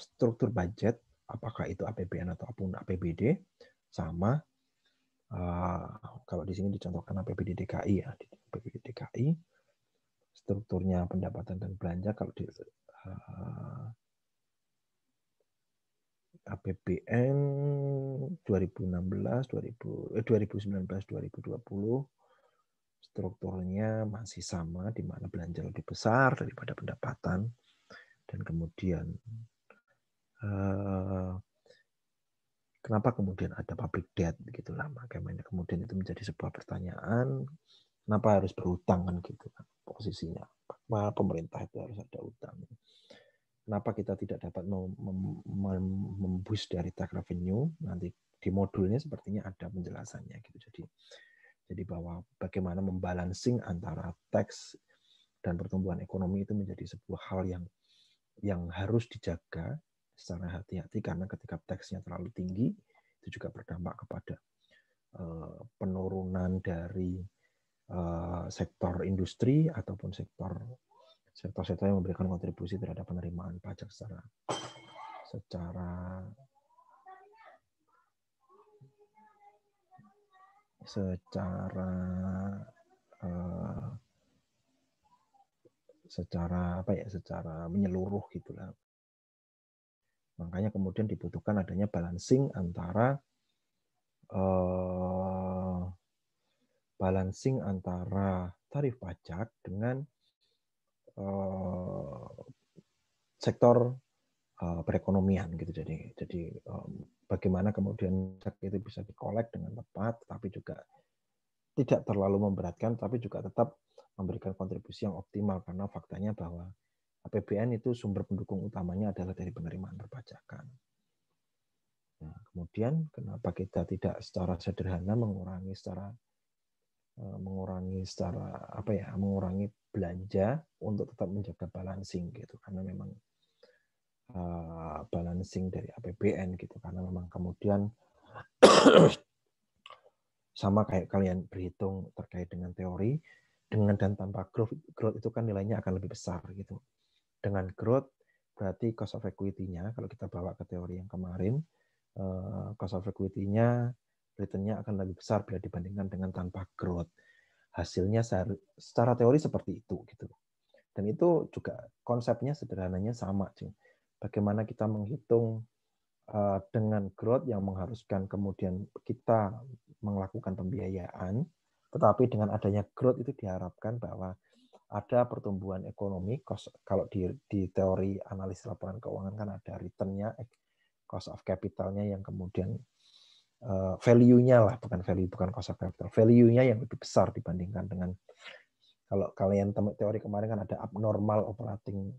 struktur budget, apakah itu APBN ataupun APBD, sama kalau di sini dicontohkan APBD DKI ya, di APBD DKI strukturnya pendapatan dan belanja kalau di APBN 2019 2020 strukturnya masih sama, di mana belanja lebih besar daripada pendapatan, dan kemudian kenapa kemudian ada public debt begitulah, makanya kemudian itu menjadi sebuah pertanyaan, kenapa harus berhutang kan gitu kan posisinya, pemerintah itu harus ada utang, kenapa kita tidak dapat memboost dari tax revenue, nanti di modulnya sepertinya ada penjelasannya gitu, jadi bahwa bagaimana membalancing antara tax dan pertumbuhan ekonomi itu menjadi sebuah hal yang harus dijaga secara hati-hati, karena ketika tax-nya terlalu tinggi itu juga berdampak kepada penurunan dari sektor industri ataupun sektor-sektor yang memberikan kontribusi terhadap penerimaan pajak secara menyeluruh gitulah. Makanya kemudian dibutuhkan adanya balancing antara tarif pajak dengan sektor perekonomian gitu. Jadi bagaimana kemudian itu bisa dikolek dengan tepat, tapi juga tidak terlalu memberatkan, tapi juga tetap memberikan kontribusi yang optimal, karena faktanya bahwa APBN itu sumber pendukung utamanya adalah dari penerimaan perpajakan. Nah, kemudian kenapa kita tidak secara sederhana mengurangi belanja untuk tetap menjaga balancing gitu, karena memang balancing dari APBN gitu, karena memang kemudian sama kayak kalian berhitung terkait dengan teori, dengan dan tanpa growth itu kan nilainya akan lebih besar gitu. Dengan growth berarti cost of equity-nya, kalau kita bawa ke teori yang kemarin, cost of equity-nya, return-nya akan lebih besar bila dibandingkan dengan tanpa growth. Hasilnya secara teori seperti itu gitu. Dan itu juga konsepnya sederhananya sama, cuy. Bagaimana kita menghitung dengan growth yang mengharuskan kemudian kita melakukan pembiayaan, tetapi dengan adanya growth itu diharapkan bahwa ada pertumbuhan ekonomi. Kalau di teori analisis laporan keuangan kan ada return-nya, cost of capital-nya yang kemudian value-nya lah, bukan cost of capital, value-nya yang lebih besar dibandingkan dengan, kalau kalian teori kemarin kan ada abnormal operating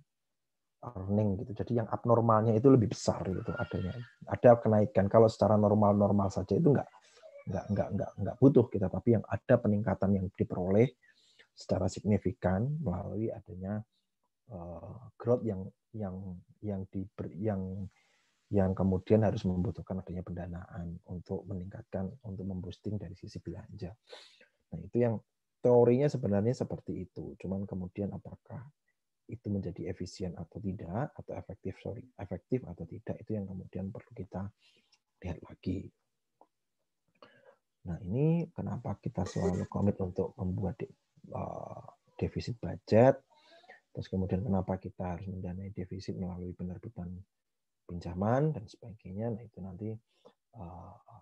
earning gitu. Jadi yang abnormalnya itu lebih besar gitu adanya. Ada kenaikan. Kalau secara normal saja itu nggak butuh kita, tapi yang ada peningkatan yang diperoleh secara signifikan melalui adanya growth yang kemudian harus membutuhkan adanya pendanaan untuk meningkatkan, untuk memboosting dari sisi belanja. Nah, itu yang teorinya sebenarnya seperti itu. Cuman kemudian apakah itu menjadi efisien atau tidak, atau efektif atau tidak, itu yang kemudian perlu kita lihat lagi. Nah, ini kenapa kita selalu komit untuk membuat defisit budget, terus kemudian kenapa kita harus mendanai defisit melalui penerbitan pinjaman dan sebagainya. Nah, itu nanti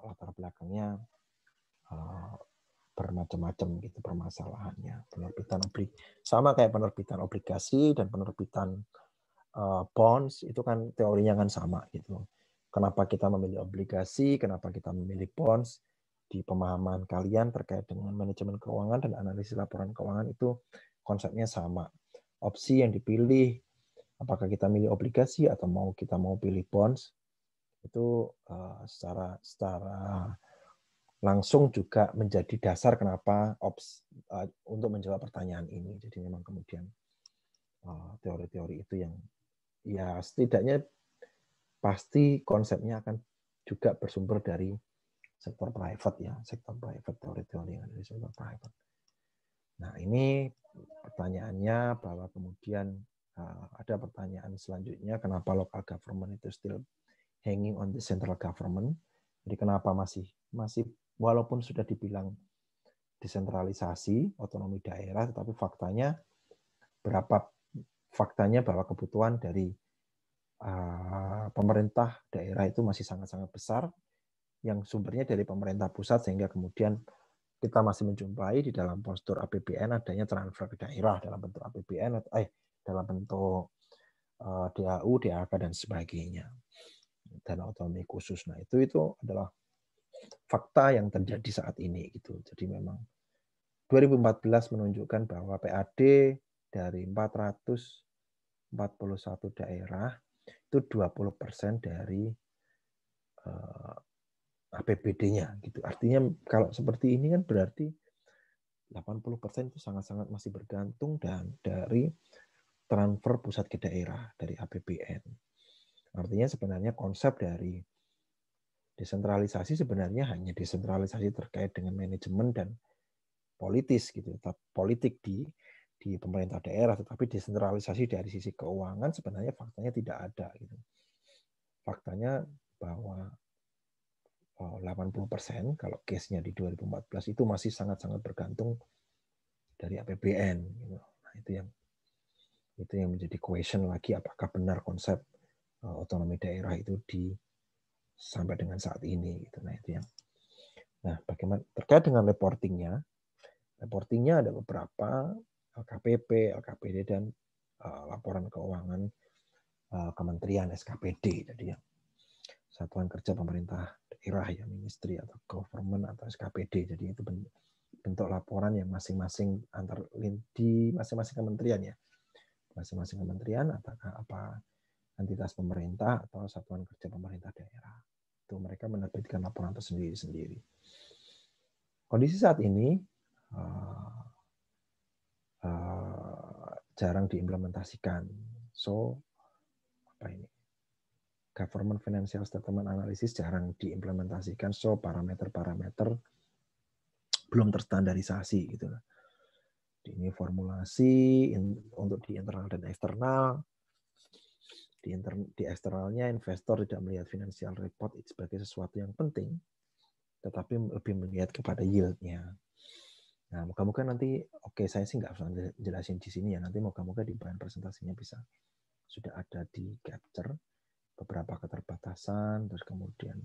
latar belakangnya bermacam-macam gitu permasalahannya. Penerbitan sama kayak penerbitan obligasi dan penerbitan bonds itu kan teorinya kan sama gitu. Kenapa kita memilih obligasi, kenapa kita memilih bonds, di pemahaman kalian terkait dengan manajemen keuangan dan analisis laporan keuangan itu konsepnya sama. Opsi yang dipilih, apakah kita milih obligasi atau kita mau pilih bonds, itu secara langsung juga menjadi dasar kenapa untuk menjawab pertanyaan ini. Jadi memang kemudian teori-teori itu yang ya setidaknya pasti konsepnya akan juga bersumber dari sektor private ya, sektor private, teori-teori yang ada di sektor private. Nah, ini pertanyaannya bahwa kemudian ada pertanyaan selanjutnya, kenapa local government itu still hanging on the central government? Jadi kenapa masih walaupun sudah dibilang desentralisasi, otonomi daerah, tetapi faktanya bahwa kebutuhan dari pemerintah daerah itu masih sangat-sangat besar, yang sumbernya dari pemerintah pusat, sehingga kemudian kita masih menjumpai di dalam postur APBN adanya transfer ke daerah dalam bentuk APBN, dalam bentuk DAU, DAK, dan sebagainya. Dana otonomi khusus. Nah, itu adalah fakta yang terjadi saat ini gitu. Jadi memang 2014 menunjukkan bahwa PAD dari 441 daerah itu 20% dari APBD-nya gitu. Artinya kalau seperti ini kan berarti 80% itu sangat-sangat masih bergantung dari transfer pusat ke daerah dari APBN. Artinya sebenarnya konsep dari desentralisasi sebenarnya hanya desentralisasi terkait dengan manajemen dan politis gitu, politik di pemerintah daerah, tetapi desentralisasi dari sisi keuangan sebenarnya faktanya tidak ada gitu. Faktanya bahwa 80% kalau case-nya di 2014 itu masih sangat-sangat bergantung dari APBN gitu. Nah, itu yang menjadi question lagi, apakah benar konsep otonomi daerah itu sampai dengan saat ini gitu. Nah, itu yang. Nah, bagaimana terkait dengan reportingnya ada beberapa LKPP, LKPD, dan laporan keuangan kementerian SKPD. Jadi yang Satuan Kerja Pemerintah Daerah ya, ministry atau government atau SKPD. Jadi itu bentuk laporan yang masing-masing di masing-masing kementerian ya. Masing-masing kementerian apakah apa entitas pemerintah atau satuan kerja pemerintah daerah. Itu mereka menerbitkan laporan tersendiri-sendiri. Kondisi saat ini jarang diimplementasikan. So, government financial statement analysis jarang diimplementasikan. So, parameter-parameter belum terstandarisasi gitu. Ini formulasi untuk di internal dan eksternal. Di eksternalnya investor tidak melihat financial report sebagai sesuatu yang penting, tetapi lebih melihat kepada yield-nya. Nah, moga-moga nanti, saya sih nggak usah jelasin di sini ya, nanti moga-moga di bahan presentasinya bisa sudah ada di capture beberapa keterbatasan, terus kemudian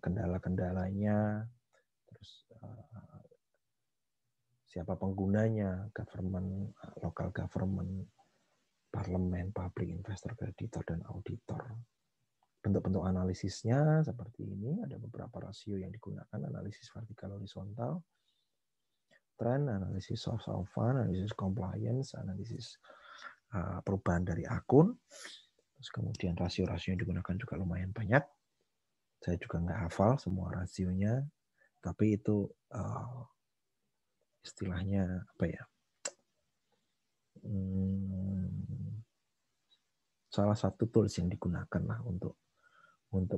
kendala-kendalanya, terus siapa penggunanya, government, local government, parlemen, public investor, kreditor, dan auditor. Bentuk-bentuk analisisnya seperti ini, ada beberapa rasio yang digunakan, analisis vertikal horizontal, trend, analisis source of fund, analisis compliance, analisis perubahan dari akun, terus kemudian rasio-rasio yang digunakan juga lumayan banyak. Saya juga nggak hafal semua rasionya, tapi itu istilahnya apa ya? Salah satu tools yang digunakan lah untuk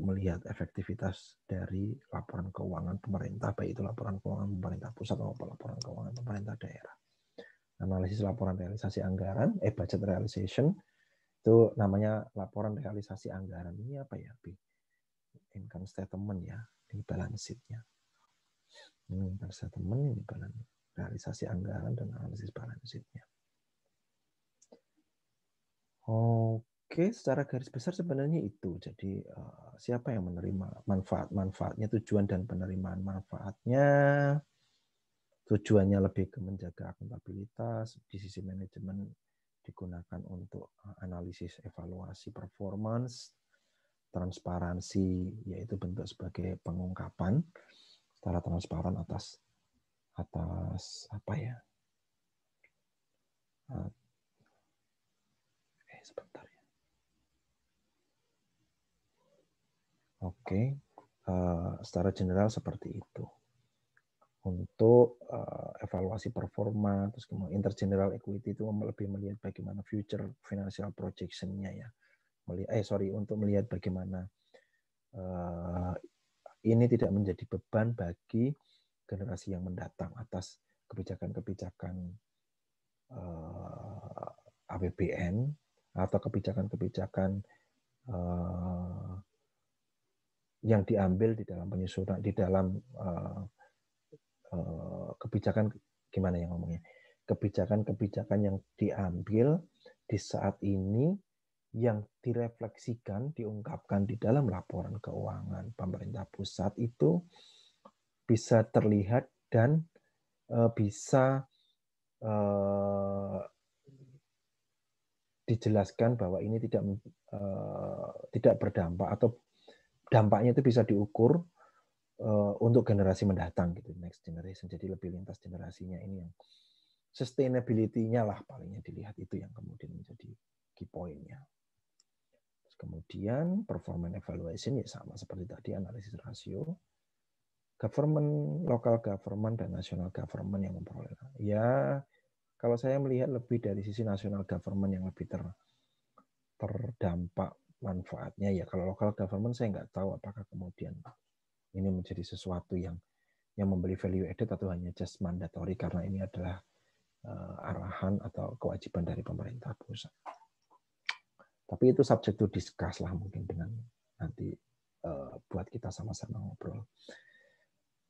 melihat efektivitas dari laporan keuangan pemerintah, baik itu laporan keuangan pemerintah pusat maupun laporan keuangan pemerintah daerah. Analisis laporan realisasi anggaran, budget realization, itu namanya laporan realisasi anggaran. Ini apa ya? Income statement ya, ini balance sheet-nya. Ini income statement, ini balance realisasi anggaran dan analisis balance sheet-nya. Oke, secara garis besar sebenarnya itu. Jadi siapa yang menerima manfaatnya, tujuan dan penerimaan manfaatnya. Tujuannya lebih ke menjaga akuntabilitas, di sisi manajemen digunakan untuk analisis evaluasi performance, transparansi, yaitu bentuk sebagai pengungkapan secara transparan atas apa ya? Sebentar ya. Oke, secara general seperti itu. Untuk evaluasi performa, terus kemudian intergeneral equity itu lebih melihat bagaimana future financial projection-nya ya. Untuk melihat bagaimana ini tidak menjadi beban bagi generasi yang mendatang atas kebijakan-kebijakan APBN atau kebijakan-kebijakan yang diambil di dalam penyusunan, di dalam kebijakan, gimana yang ngomongnya, kebijakan-kebijakan yang diambil di saat ini yang direfleksikan, diungkapkan di dalam laporan keuangan pemerintah pusat itu bisa terlihat dan bisa dijelaskan bahwa ini tidak berdampak atau dampaknya itu bisa diukur untuk generasi mendatang gitu, next generation. Jadi lebih lintas generasinya, ini yang sustainability-nya lah palingnya dilihat, itu yang kemudian menjadi key point-nya. Kemudian performance evaluation ya sama seperti tadi, analisis rasio. Government, local government dan national government yang memperoleh. Ya, kalau saya melihat lebih dari sisi national government yang lebih terdampak manfaatnya ya. Kalau local government saya nggak tahu apakah kemudian ini menjadi sesuatu yang memberi value added atau hanya just mandatory karena ini adalah arahan atau kewajiban dari pemerintah pusat. Tapi itu subject to discuss lah mungkin dengan nanti buat kita sama-sama ngobrol.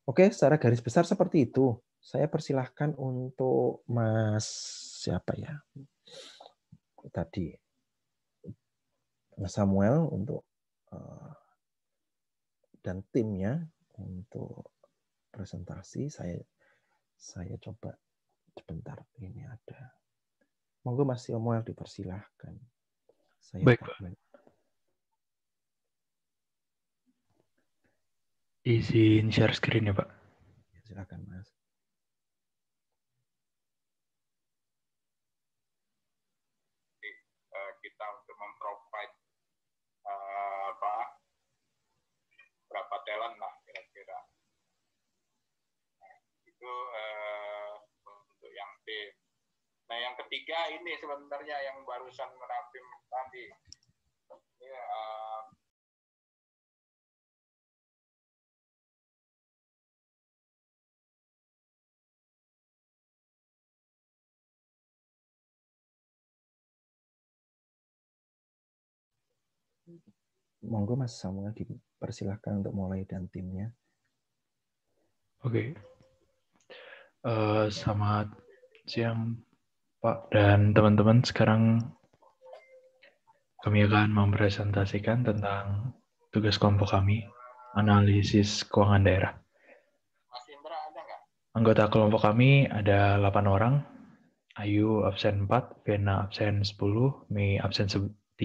Oke, secara garis besar seperti itu. Saya persilahkan untuk Mas siapa ya? Tadi Mas Samuel untuk dan timnya untuk presentasi. Saya coba sebentar, ini ada. Monggo Mas Samuel dipersilahkan. Baik, Pak. Izin share screen ya, Pak. Ya, silakan, Mas. Kita untuk memprovide berapa talent lah kira-kira. Nah, itu untuk yang tim. Nah, yang ketiga ini sebenarnya yang barusan merapim tadi. Ini, Monggo Mas Samuel dipersilahkan untuk mulai dan timnya. Oke. Selamat siang Pak dan teman-teman. Sekarang kami akan mempresentasikan tentang tugas kelompok kami, analisis keuangan daerah. Mas Indra ada nggak? Anggota kelompok kami ada 8 orang. Ayu absen 4, Vena absen 10, Mei absen 13,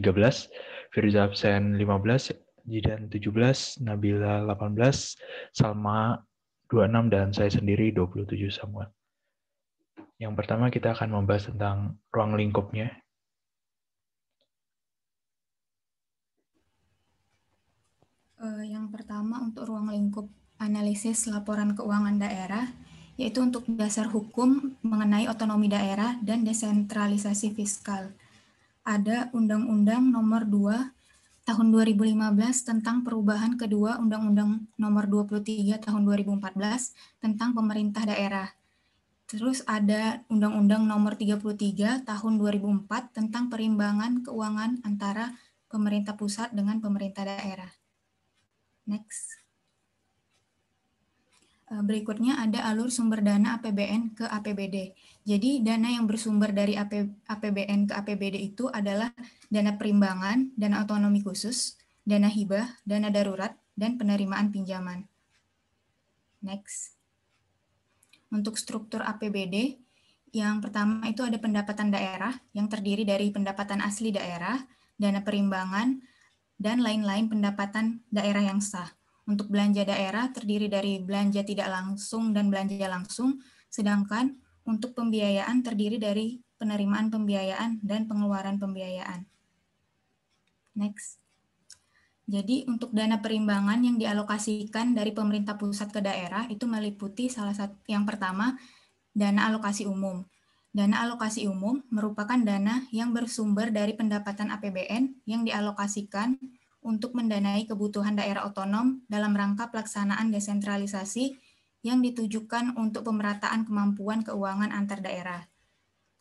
Firza absen 15, Jidan 17, Nabila 18, Salma 26, dan saya sendiri 27 Samuel. Yang pertama kita akan membahas tentang ruang lingkupnya. Yang pertama untuk ruang lingkup analisis laporan keuangan daerah, yaitu untuk dasar hukum mengenai otonomi daerah dan desentralisasi fiskal. Ada Undang-Undang Nomor 2 Tahun 2015 tentang perubahan kedua Undang-Undang Nomor 23 Tahun 2014 tentang pemerintah daerah. Terus ada Undang-Undang Nomor 33 Tahun 2004 tentang perimbangan keuangan antara pemerintah pusat dengan pemerintah daerah. Next. Berikutnya ada alur sumber dana APBN ke APBD. Jadi dana yang bersumber dari APBN ke APBD itu adalah dana perimbangan, dana otonomi khusus, dana hibah, dana darurat, dan penerimaan pinjaman. Next. Untuk struktur APBD, yang pertama itu ada pendapatan daerah yang terdiri dari pendapatan asli daerah, dana perimbangan, dan lain-lain pendapatan daerah yang sah. Untuk belanja daerah terdiri dari belanja tidak langsung dan belanja langsung, sedangkan untuk pembiayaan terdiri dari penerimaan pembiayaan dan pengeluaran pembiayaan. Next. Jadi untuk dana perimbangan yang dialokasikan dari pemerintah pusat ke daerah itu meliputi salah satu yang pertama, dana alokasi umum. Dana alokasi umum merupakan dana yang bersumber dari pendapatan APBN yang dialokasikan untuk mendanai kebutuhan daerah otonom dalam rangka pelaksanaan desentralisasi yang ditujukan untuk pemerataan kemampuan keuangan antar daerah.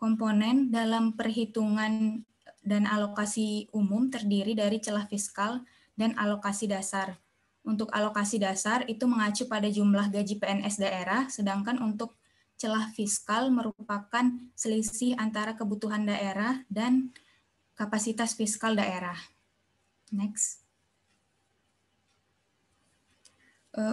komponen dalam perhitungan dana alokasi umum terdiri dari celah fiskal dan alokasi dasar. Untuk alokasi dasar itu mengacu pada jumlah gaji PNS daerah, sedangkan untuk celah fiskal merupakan selisih antara kebutuhan daerah dan kapasitas fiskal daerah. Next.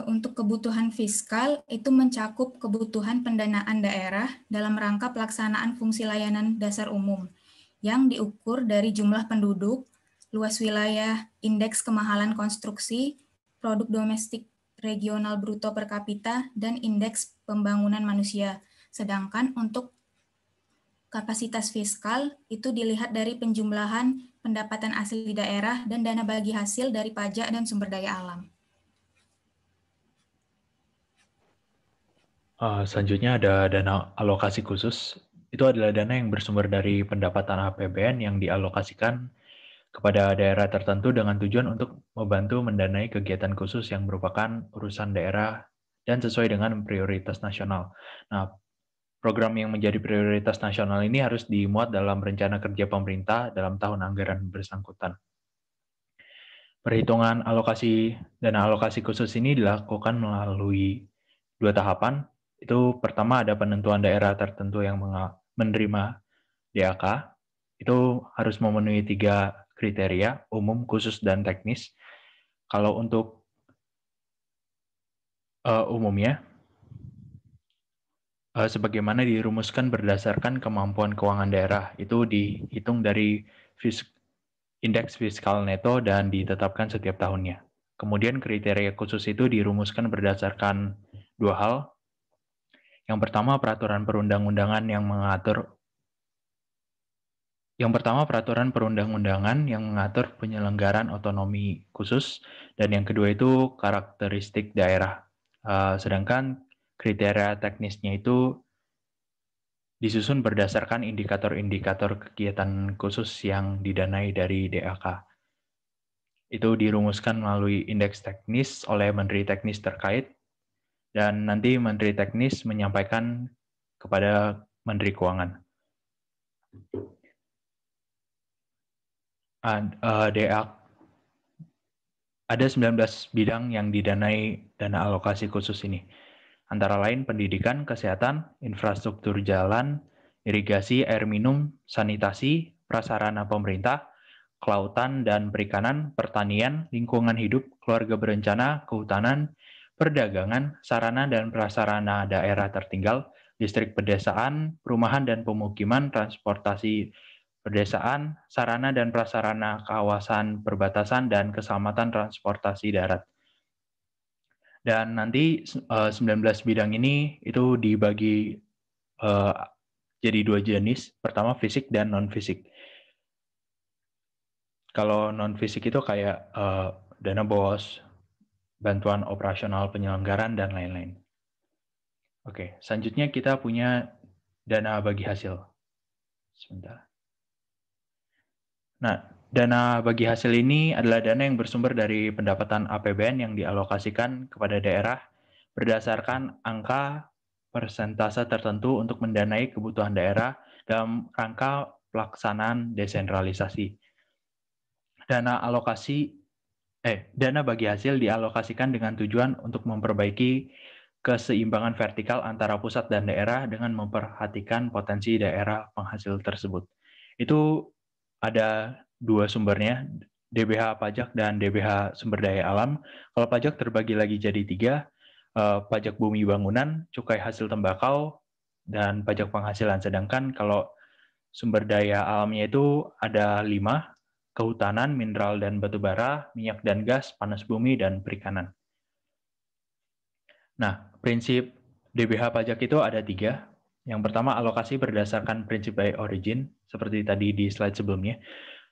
Untuk kebutuhan fiskal itu mencakup kebutuhan pendanaan daerah dalam rangka pelaksanaan fungsi layanan dasar umum yang diukur dari jumlah penduduk, luas wilayah, indeks kemahalan konstruksi, produk domestik regional bruto per kapita, dan indeks pembangunan manusia. Sedangkan untuk kapasitas fiskal itu dilihat dari penjumlahan pendapatan asli daerah dan dana bagi hasil dari pajak dan sumber daya alam. Selanjutnya ada dana alokasi khusus. Itu adalah dana yang bersumber dari pendapatan APBN yang dialokasikan kepada daerah tertentu dengan tujuan untuk membantu mendanai kegiatan khusus yang merupakan urusan daerah dan sesuai dengan prioritas nasional. Nah, program yang menjadi prioritas nasional ini harus dimuat dalam rencana kerja pemerintah dalam tahun anggaran bersangkutan. Perhitungan dana alokasi khusus ini dilakukan melalui 2 tahapan. Itu pertama ada penentuan daerah tertentu yang menerima DAK. Itu harus memenuhi 3 kriteria, umum, khusus, dan teknis. Kalau untuk umumnya, sebagaimana dirumuskan berdasarkan kemampuan keuangan daerah, itu dihitung dari indeks fiskal neto dan ditetapkan setiap tahunnya. Kemudian kriteria khusus itu dirumuskan berdasarkan 2 hal. Yang pertama, peraturan perundang-undangan yang mengatur penyelenggaraan otonomi khusus, dan yang kedua itu karakteristik daerah. Sedangkan kriteria teknisnya itu disusun berdasarkan indikator-indikator kegiatan khusus yang didanai dari DAK. Itu dirumuskan melalui indeks teknis oleh Menteri Teknis terkait, dan nanti Menteri Teknis menyampaikan kepada Menteri Keuangan. Ada 19 bidang yang didanai dana alokasi khusus ini. Antara lain pendidikan, kesehatan, infrastruktur jalan, irigasi, air minum, sanitasi, prasarana pemerintah, kelautan dan perikanan, pertanian, lingkungan hidup, keluarga berencana, kehutanan, perdagangan, sarana dan prasarana daerah tertinggal, listrik pedesaan, perumahan dan pemukiman, transportasi pedesaan, sarana dan prasarana kawasan perbatasan, dan keselamatan transportasi darat. Dan nanti 19 bidang ini itu dibagi jadi 2 jenis. Pertama fisik dan non-fisik. Kalau non-fisik itu kayak dana BOS, bantuan operasional penyelenggaraan, dan lain-lain. Oke, selanjutnya kita punya dana bagi hasil. Sebentar. Nah, dana bagi hasil ini adalah dana yang bersumber dari pendapatan APBN yang dialokasikan kepada daerah berdasarkan angka persentase tertentu untuk mendanai kebutuhan daerah dalam rangka pelaksanaan desentralisasi. Dana bagi hasil dialokasikan dengan tujuan untuk memperbaiki keseimbangan vertikal antara pusat dan daerah dengan memperhatikan potensi daerah penghasil tersebut. Itu ada 2 sumbernya, DBH pajak dan DBH sumber daya alam. Kalau pajak terbagi lagi jadi 3, pajak bumi bangunan, cukai hasil tembakau, dan pajak penghasilan. Sedangkan kalau sumber daya alamnya itu ada 5, kehutanan, mineral dan batu bara, minyak dan gas, panas bumi, dan perikanan. Nah, prinsip DBH pajak itu ada 3. Yang pertama, alokasi berdasarkan prinsip by origin, seperti tadi di slide sebelumnya.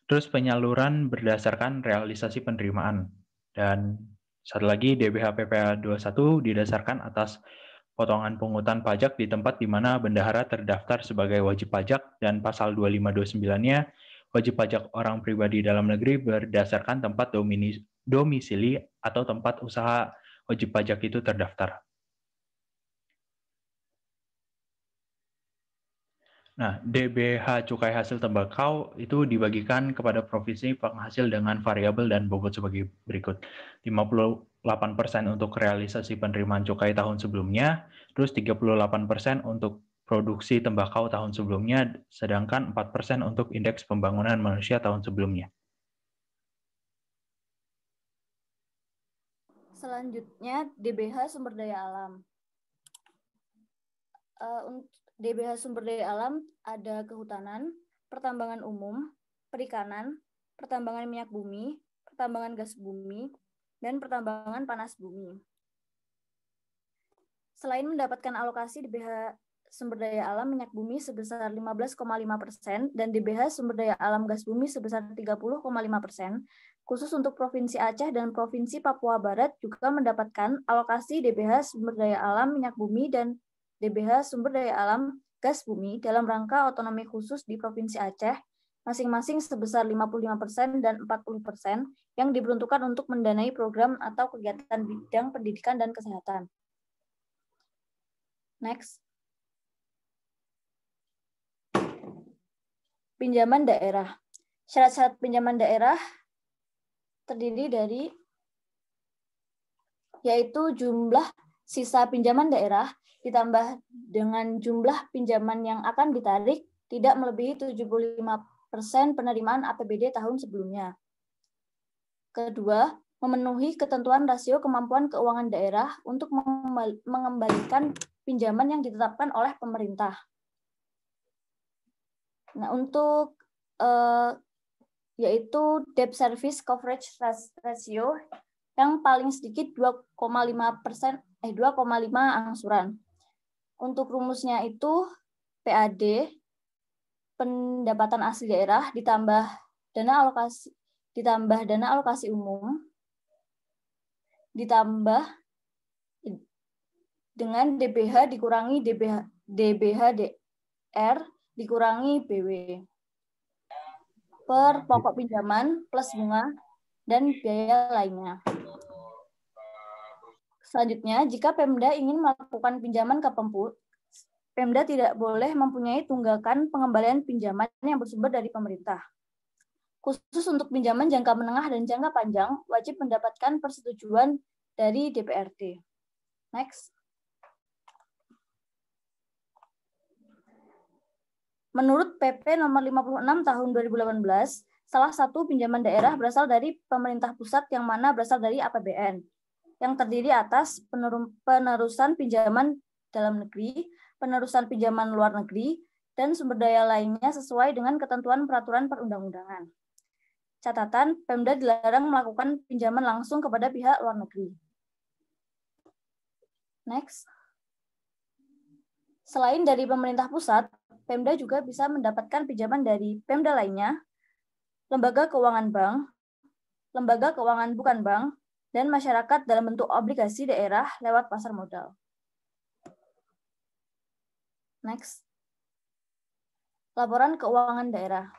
Terus penyaluran berdasarkan realisasi penerimaan. Dan satu lagi, DBH PPA 21 didasarkan atas potongan pungutan pajak di tempat di mana bendahara terdaftar sebagai wajib pajak, dan pasal 2529-nya wajib pajak orang pribadi dalam negeri berdasarkan tempat domisili atau tempat usaha wajib pajak itu terdaftar. Nah, DBH cukai hasil tembakau itu dibagikan kepada provinsi penghasil dengan variabel dan bobot sebagai berikut. 58% untuk realisasi penerimaan cukai tahun sebelumnya, terus 38% untuk produksi tembakau tahun sebelumnya, sedangkan 4% untuk indeks pembangunan manusia tahun sebelumnya. Selanjutnya, DBH sumber daya alam. Untuk DBH sumber daya alam ada kehutanan, pertambangan umum, perikanan, pertambangan minyak bumi, pertambangan gas bumi, dan pertambangan panas bumi. Selain mendapatkan alokasi DBH sumber daya alam minyak bumi sebesar 15,5% dan DBH sumber daya alam gas bumi sebesar 30,5%, khusus untuk Provinsi Aceh dan Provinsi Papua Barat juga mendapatkan alokasi DBH sumber daya alam minyak bumi dan DBH sumber daya alam gas bumi dalam rangka otonomi khusus di Provinsi Aceh, masing-masing sebesar 55% dan 40% yang diperuntukkan untuk mendanai program atau kegiatan bidang pendidikan dan kesehatan. Next. Pinjaman daerah. Syarat-syarat pinjaman daerah terdiri dari yaitu jumlah sisa pinjaman daerah ditambah dengan jumlah pinjaman yang akan ditarik tidak melebihi 75% penerimaan APBD tahun sebelumnya. Kedua, memenuhi ketentuan rasio kemampuan keuangan daerah untuk mengembalikan pinjaman yang ditetapkan oleh pemerintah. Nah, untuk yaitu debt service coverage ratio yang paling sedikit 2,5 angsuran. Untuk rumusnya itu PAD pendapatan asli daerah ditambah dana alokasi umum ditambah dengan DBH dikurangi DBH-DR dikurangi BW per pokok pinjaman plus bunga dan biaya lainnya. Selanjutnya, jika Pemda ingin melakukan pinjaman ke Pemda tidak boleh mempunyai tunggakan pengembalian pinjaman yang bersumber dari pemerintah. Khusus untuk pinjaman jangka menengah dan jangka panjang, wajib mendapatkan persetujuan dari DPRD. Next. Menurut PP nomor 56 tahun 2018, salah satu pinjaman daerah berasal dari pemerintah pusat yang mana berasal dari APBN, yang terdiri atas penerusan pinjaman dalam negeri, penerusan pinjaman luar negeri, dan sumber daya lainnya sesuai dengan ketentuan peraturan perundang-undangan. Catatan, Pemda dilarang melakukan pinjaman langsung kepada pihak luar negeri. Next. Selain dari pemerintah pusat, Pemda juga bisa mendapatkan pinjaman dari Pemda lainnya, lembaga keuangan bank, lembaga keuangan bukan bank, dan masyarakat dalam bentuk obligasi daerah lewat pasar modal. Next. Laporan keuangan daerah.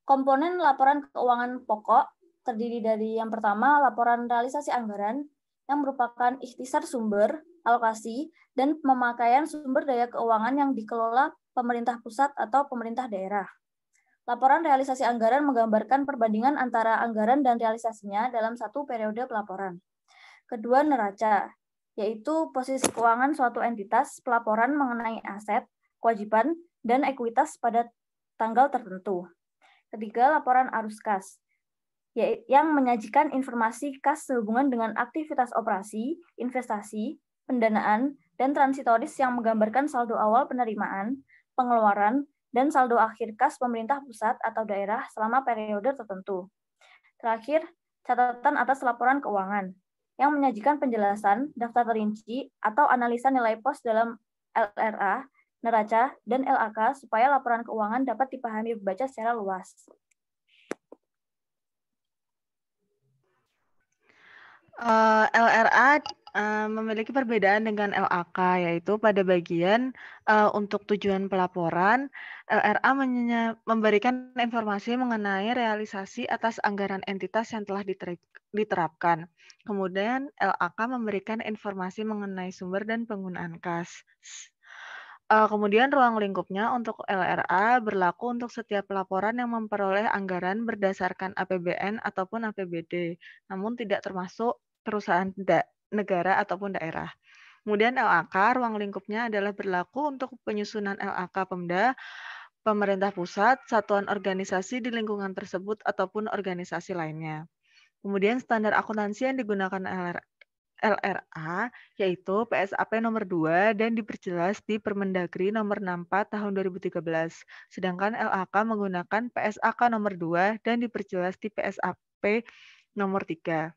Komponen laporan keuangan pokok terdiri dari yang pertama, laporan realisasi anggaran, yang merupakan ikhtisar sumber, alokasi, dan pemakaian sumber daya keuangan yang dikelola pemerintah pusat atau pemerintah daerah. Laporan realisasi anggaran menggambarkan perbandingan antara anggaran dan realisasinya dalam satu periode pelaporan. Kedua, neraca, yaitu posisi keuangan suatu entitas pelaporan mengenai aset, kewajiban, dan ekuitas pada tanggal tertentu. Ketiga, laporan arus kas, yang menyajikan informasi kas sehubungan dengan aktivitas operasi, investasi, pendanaan, dan transitoris yang menggambarkan saldo awal penerimaan, pengeluaran, dan saldo akhir kas pemerintah pusat atau daerah selama periode tertentu. Terakhir, catatan atas laporan keuangan, yang menyajikan penjelasan, daftar terinci, atau analisa nilai pos dalam LRA, neraca, dan LAK supaya laporan keuangan dapat dipahami pembaca secara luas. LRA memiliki perbedaan dengan LAK, yaitu pada bagian untuk tujuan pelaporan, LRA memberikan informasi mengenai realisasi atas anggaran entitas yang telah diterapkan. Kemudian LAK memberikan informasi mengenai sumber dan penggunaan kas. Kemudian ruang lingkupnya untuk LRA berlaku untuk setiap laporan yang memperoleh anggaran berdasarkan APBN ataupun APBD, namun tidak termasuk perusahaan negara ataupun daerah. Kemudian LAK, ruang lingkupnya adalah berlaku untuk penyusunan LAK Pemda, pemerintah pusat, satuan organisasi di lingkungan tersebut, ataupun organisasi lainnya. Kemudian standar akuntansi yang digunakan LRA yaitu PSAP nomor 2 dan diperjelas di Permendagri nomor 64 tahun 2013. Sedangkan LAK menggunakan PSAK nomor 2 dan diperjelas di PSAP nomor 3.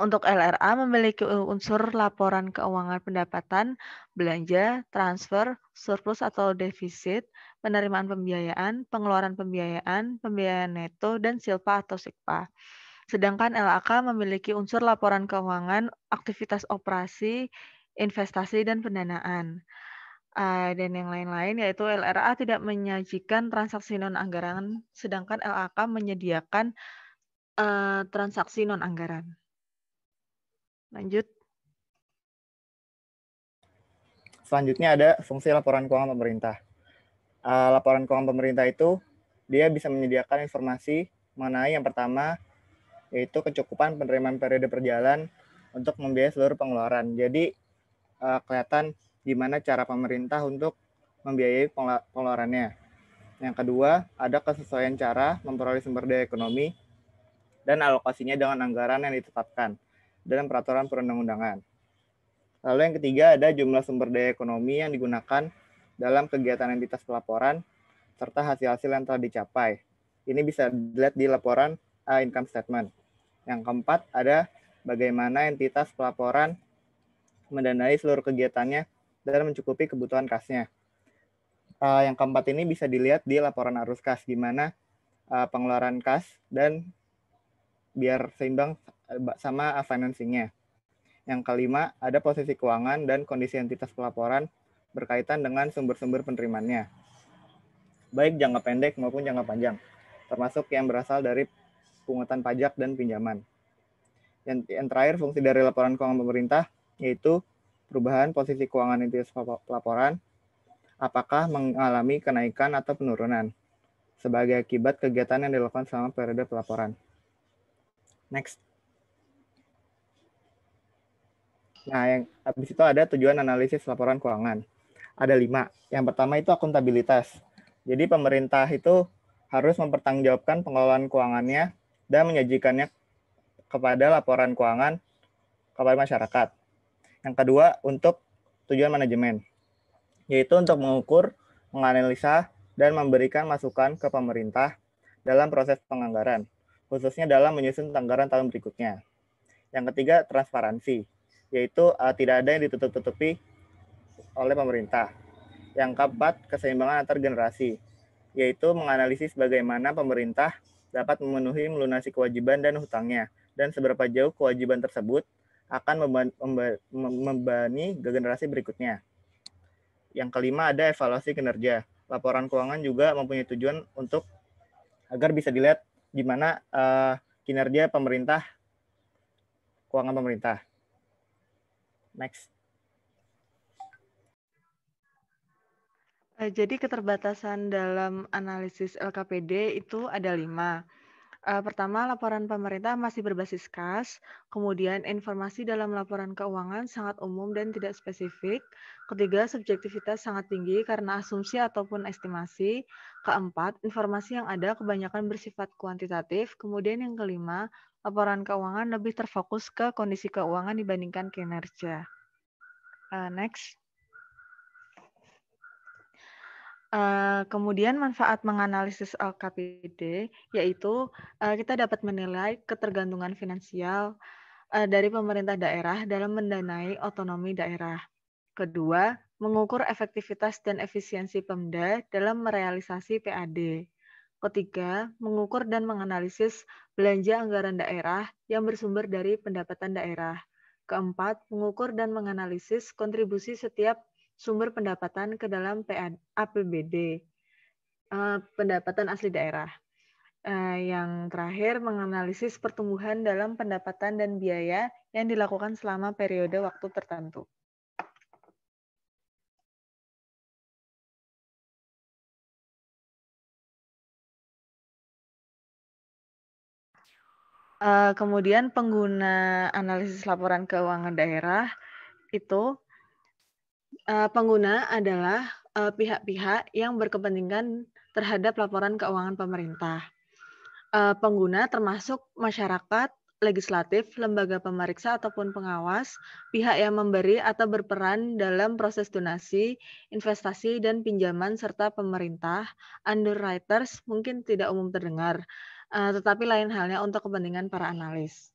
Untuk LRA memiliki unsur laporan keuangan pendapatan, belanja, transfer, surplus atau defisit, penerimaan pembiayaan, pengeluaran pembiayaan, pembiayaan neto, dan silpa atau sikpa. Sedangkan LAK memiliki unsur laporan keuangan, aktivitas operasi, investasi, dan pendanaan. Dan yang lain-lain yaitu LRA tidak menyajikan transaksi non-anggaran, sedangkan LAK menyediakan transaksi non-anggaran. Lanjut. Selanjutnya ada fungsi laporan keuangan pemerintah. Laporan keuangan pemerintah itu dia bisa menyediakan informasi mengenai yang pertama yaitu kecukupan penerimaan periode berjalan untuk membiayai seluruh pengeluaran. Jadi kelihatan gimana cara pemerintah untuk membiayai pengeluarannya. Yang kedua, ada kesesuaian cara memperoleh sumber daya ekonomi dan alokasinya dengan anggaran yang ditetapkan dalam peraturan perundang-undangan. Lalu yang ketiga, ada jumlah sumber daya ekonomi yang digunakan dalam kegiatan entitas pelaporan serta hasil-hasil yang telah dicapai. Ini bisa dilihat di laporan income statement. Yang keempat, ada bagaimana entitas pelaporan mendanai seluruh kegiatannya dan mencukupi kebutuhan kasnya. Yang keempat ini bisa dilihat di laporan arus kas, di mana pengeluaran kas dan biar seimbang sama financing-nya. Yang kelima, ada posisi keuangan dan kondisi entitas pelaporan berkaitan dengan sumber-sumber penerimaannya, baik jangka pendek maupun jangka panjang, termasuk yang berasal dari pungutan pajak dan pinjaman. Yang terakhir, fungsi dari laporan keuangan pemerintah yaitu perubahan posisi keuangan entitas pelaporan, apakah mengalami kenaikan atau penurunan sebagai akibat kegiatan yang dilakukan selama periode pelaporan. Next. Nah, yang habis itu ada tujuan analisis laporan keuangan. Ada 5. Yang pertama itu akuntabilitas. Jadi pemerintah itu harus mempertanggungjawabkan pengelolaan keuangannya dan menyajikannya kepada laporan keuangan kepada masyarakat. Yang kedua, untuk tujuan manajemen, yaitu untuk mengukur, menganalisa, dan memberikan masukan ke pemerintah dalam proses penganggaran, khususnya dalam menyusun anggaran tahun berikutnya. Yang ketiga, transparansi, yaitu tidak ada yang ditutup-tutupi oleh pemerintah. Yang keempat, keseimbangan antar generasi, yaitu menganalisis bagaimana pemerintah dapat memenuhi melunasi kewajiban dan hutangnya, dan seberapa jauh kewajiban tersebut akan membebani generasi berikutnya. Yang kelima, ada evaluasi kinerja. Laporan keuangan juga mempunyai tujuan untuk agar bisa dilihat gimana kinerja pemerintah, keuangan pemerintah. Next. Jadi keterbatasan dalam analisis LKPD itu ada 5. Pertama, laporan pemerintah masih berbasis kas. Kemudian, informasi dalam laporan keuangan sangat umum dan tidak spesifik. Ketiga, subjektivitas sangat tinggi karena asumsi ataupun estimasi. Keempat, informasi yang ada kebanyakan bersifat kuantitatif. Kemudian yang kelima, laporan keuangan lebih terfokus ke kondisi keuangan dibandingkan kinerja. Next. Kemudian manfaat menganalisis LKPD yaitu kita dapat menilai ketergantungan finansial dari pemerintah daerah dalam mendanai otonomi daerah. Kedua, mengukur efektivitas dan efisiensi Pemda dalam merealisasi PAD. Ketiga, mengukur dan menganalisis belanja anggaran daerah yang bersumber dari pendapatan daerah. Keempat, mengukur dan menganalisis kontribusi setiap sumber pendapatan ke dalam APBD, pendapatan asli daerah. Yang terakhir, menganalisis pertumbuhan dalam pendapatan dan biaya yang dilakukan selama periode waktu tertentu. Kemudian pengguna analisis laporan keuangan daerah itu pengguna adalah pihak-pihak yang berkepentingan terhadap laporan keuangan pemerintah. Pengguna termasuk masyarakat, legislatif, lembaga pemeriksa ataupun pengawas, pihak yang memberi atau berperan dalam proses donasi, investasi, dan pinjaman, serta pemerintah. Underwriters mungkin tidak umum terdengar, tetapi lain halnya untuk kepentingan para analis.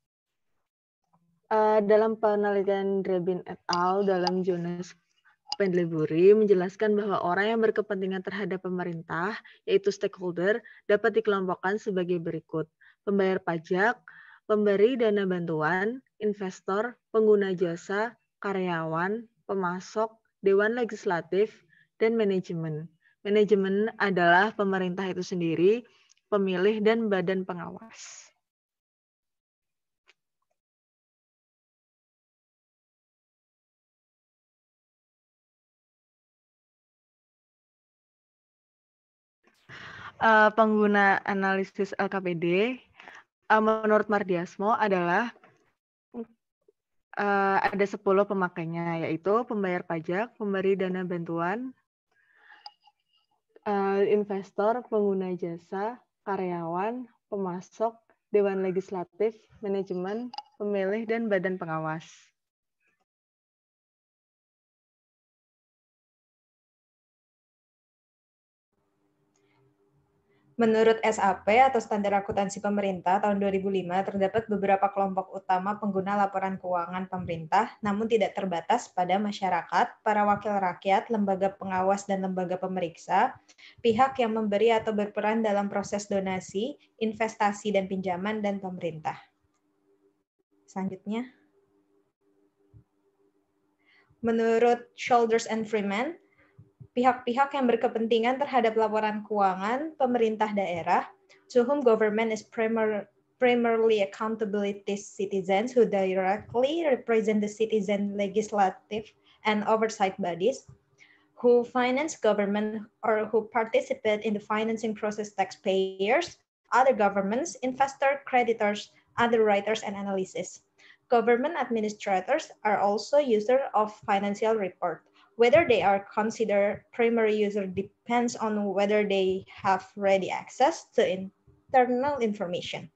Dalam penelitian Drebin et al. Dalam Jonas Pendlebury menjelaskan bahwa orang yang berkepentingan terhadap pemerintah, yaitu stakeholder, dapat dikelompokkan sebagai berikut. Pembayar pajak, pemberi dana bantuan, investor, pengguna jasa, karyawan, pemasok, dewan legislatif, dan manajemen. Manajemen adalah pemerintah itu sendiri, pemilih, dan badan pengawas. Pengguna analisis LKPD menurut Mardiasmo adalah ada 10 pemakainya, yaitu pembayar pajak, pemberi dana bantuan, investor, pengguna jasa, karyawan, pemasok, dewan legislatif, manajemen, pemilih, dan badan pengawas. Menurut SAP atau Standar Akuntansi Pemerintah tahun 2005, terdapat beberapa kelompok utama pengguna laporan keuangan pemerintah, namun tidak terbatas pada masyarakat, para wakil rakyat, lembaga pengawas dan lembaga pemeriksa, pihak yang memberi atau berperan dalam proses donasi, investasi dan pinjaman, dan pemerintah. Selanjutnya. Menurut Shoulders and Freeman, pihak-pihak yang berkepentingan terhadap laporan keuangan pemerintah daerah, to whom government is primarily accountability citizens who directly represent the citizen legislative and oversight bodies, who finance government or who participate in the financing process taxpayers, other governments, investor, creditors, underwriters, and analysts. Government administrators are also users of financial report. Whether they are considered primary user depends on whether they have ready access to internal information.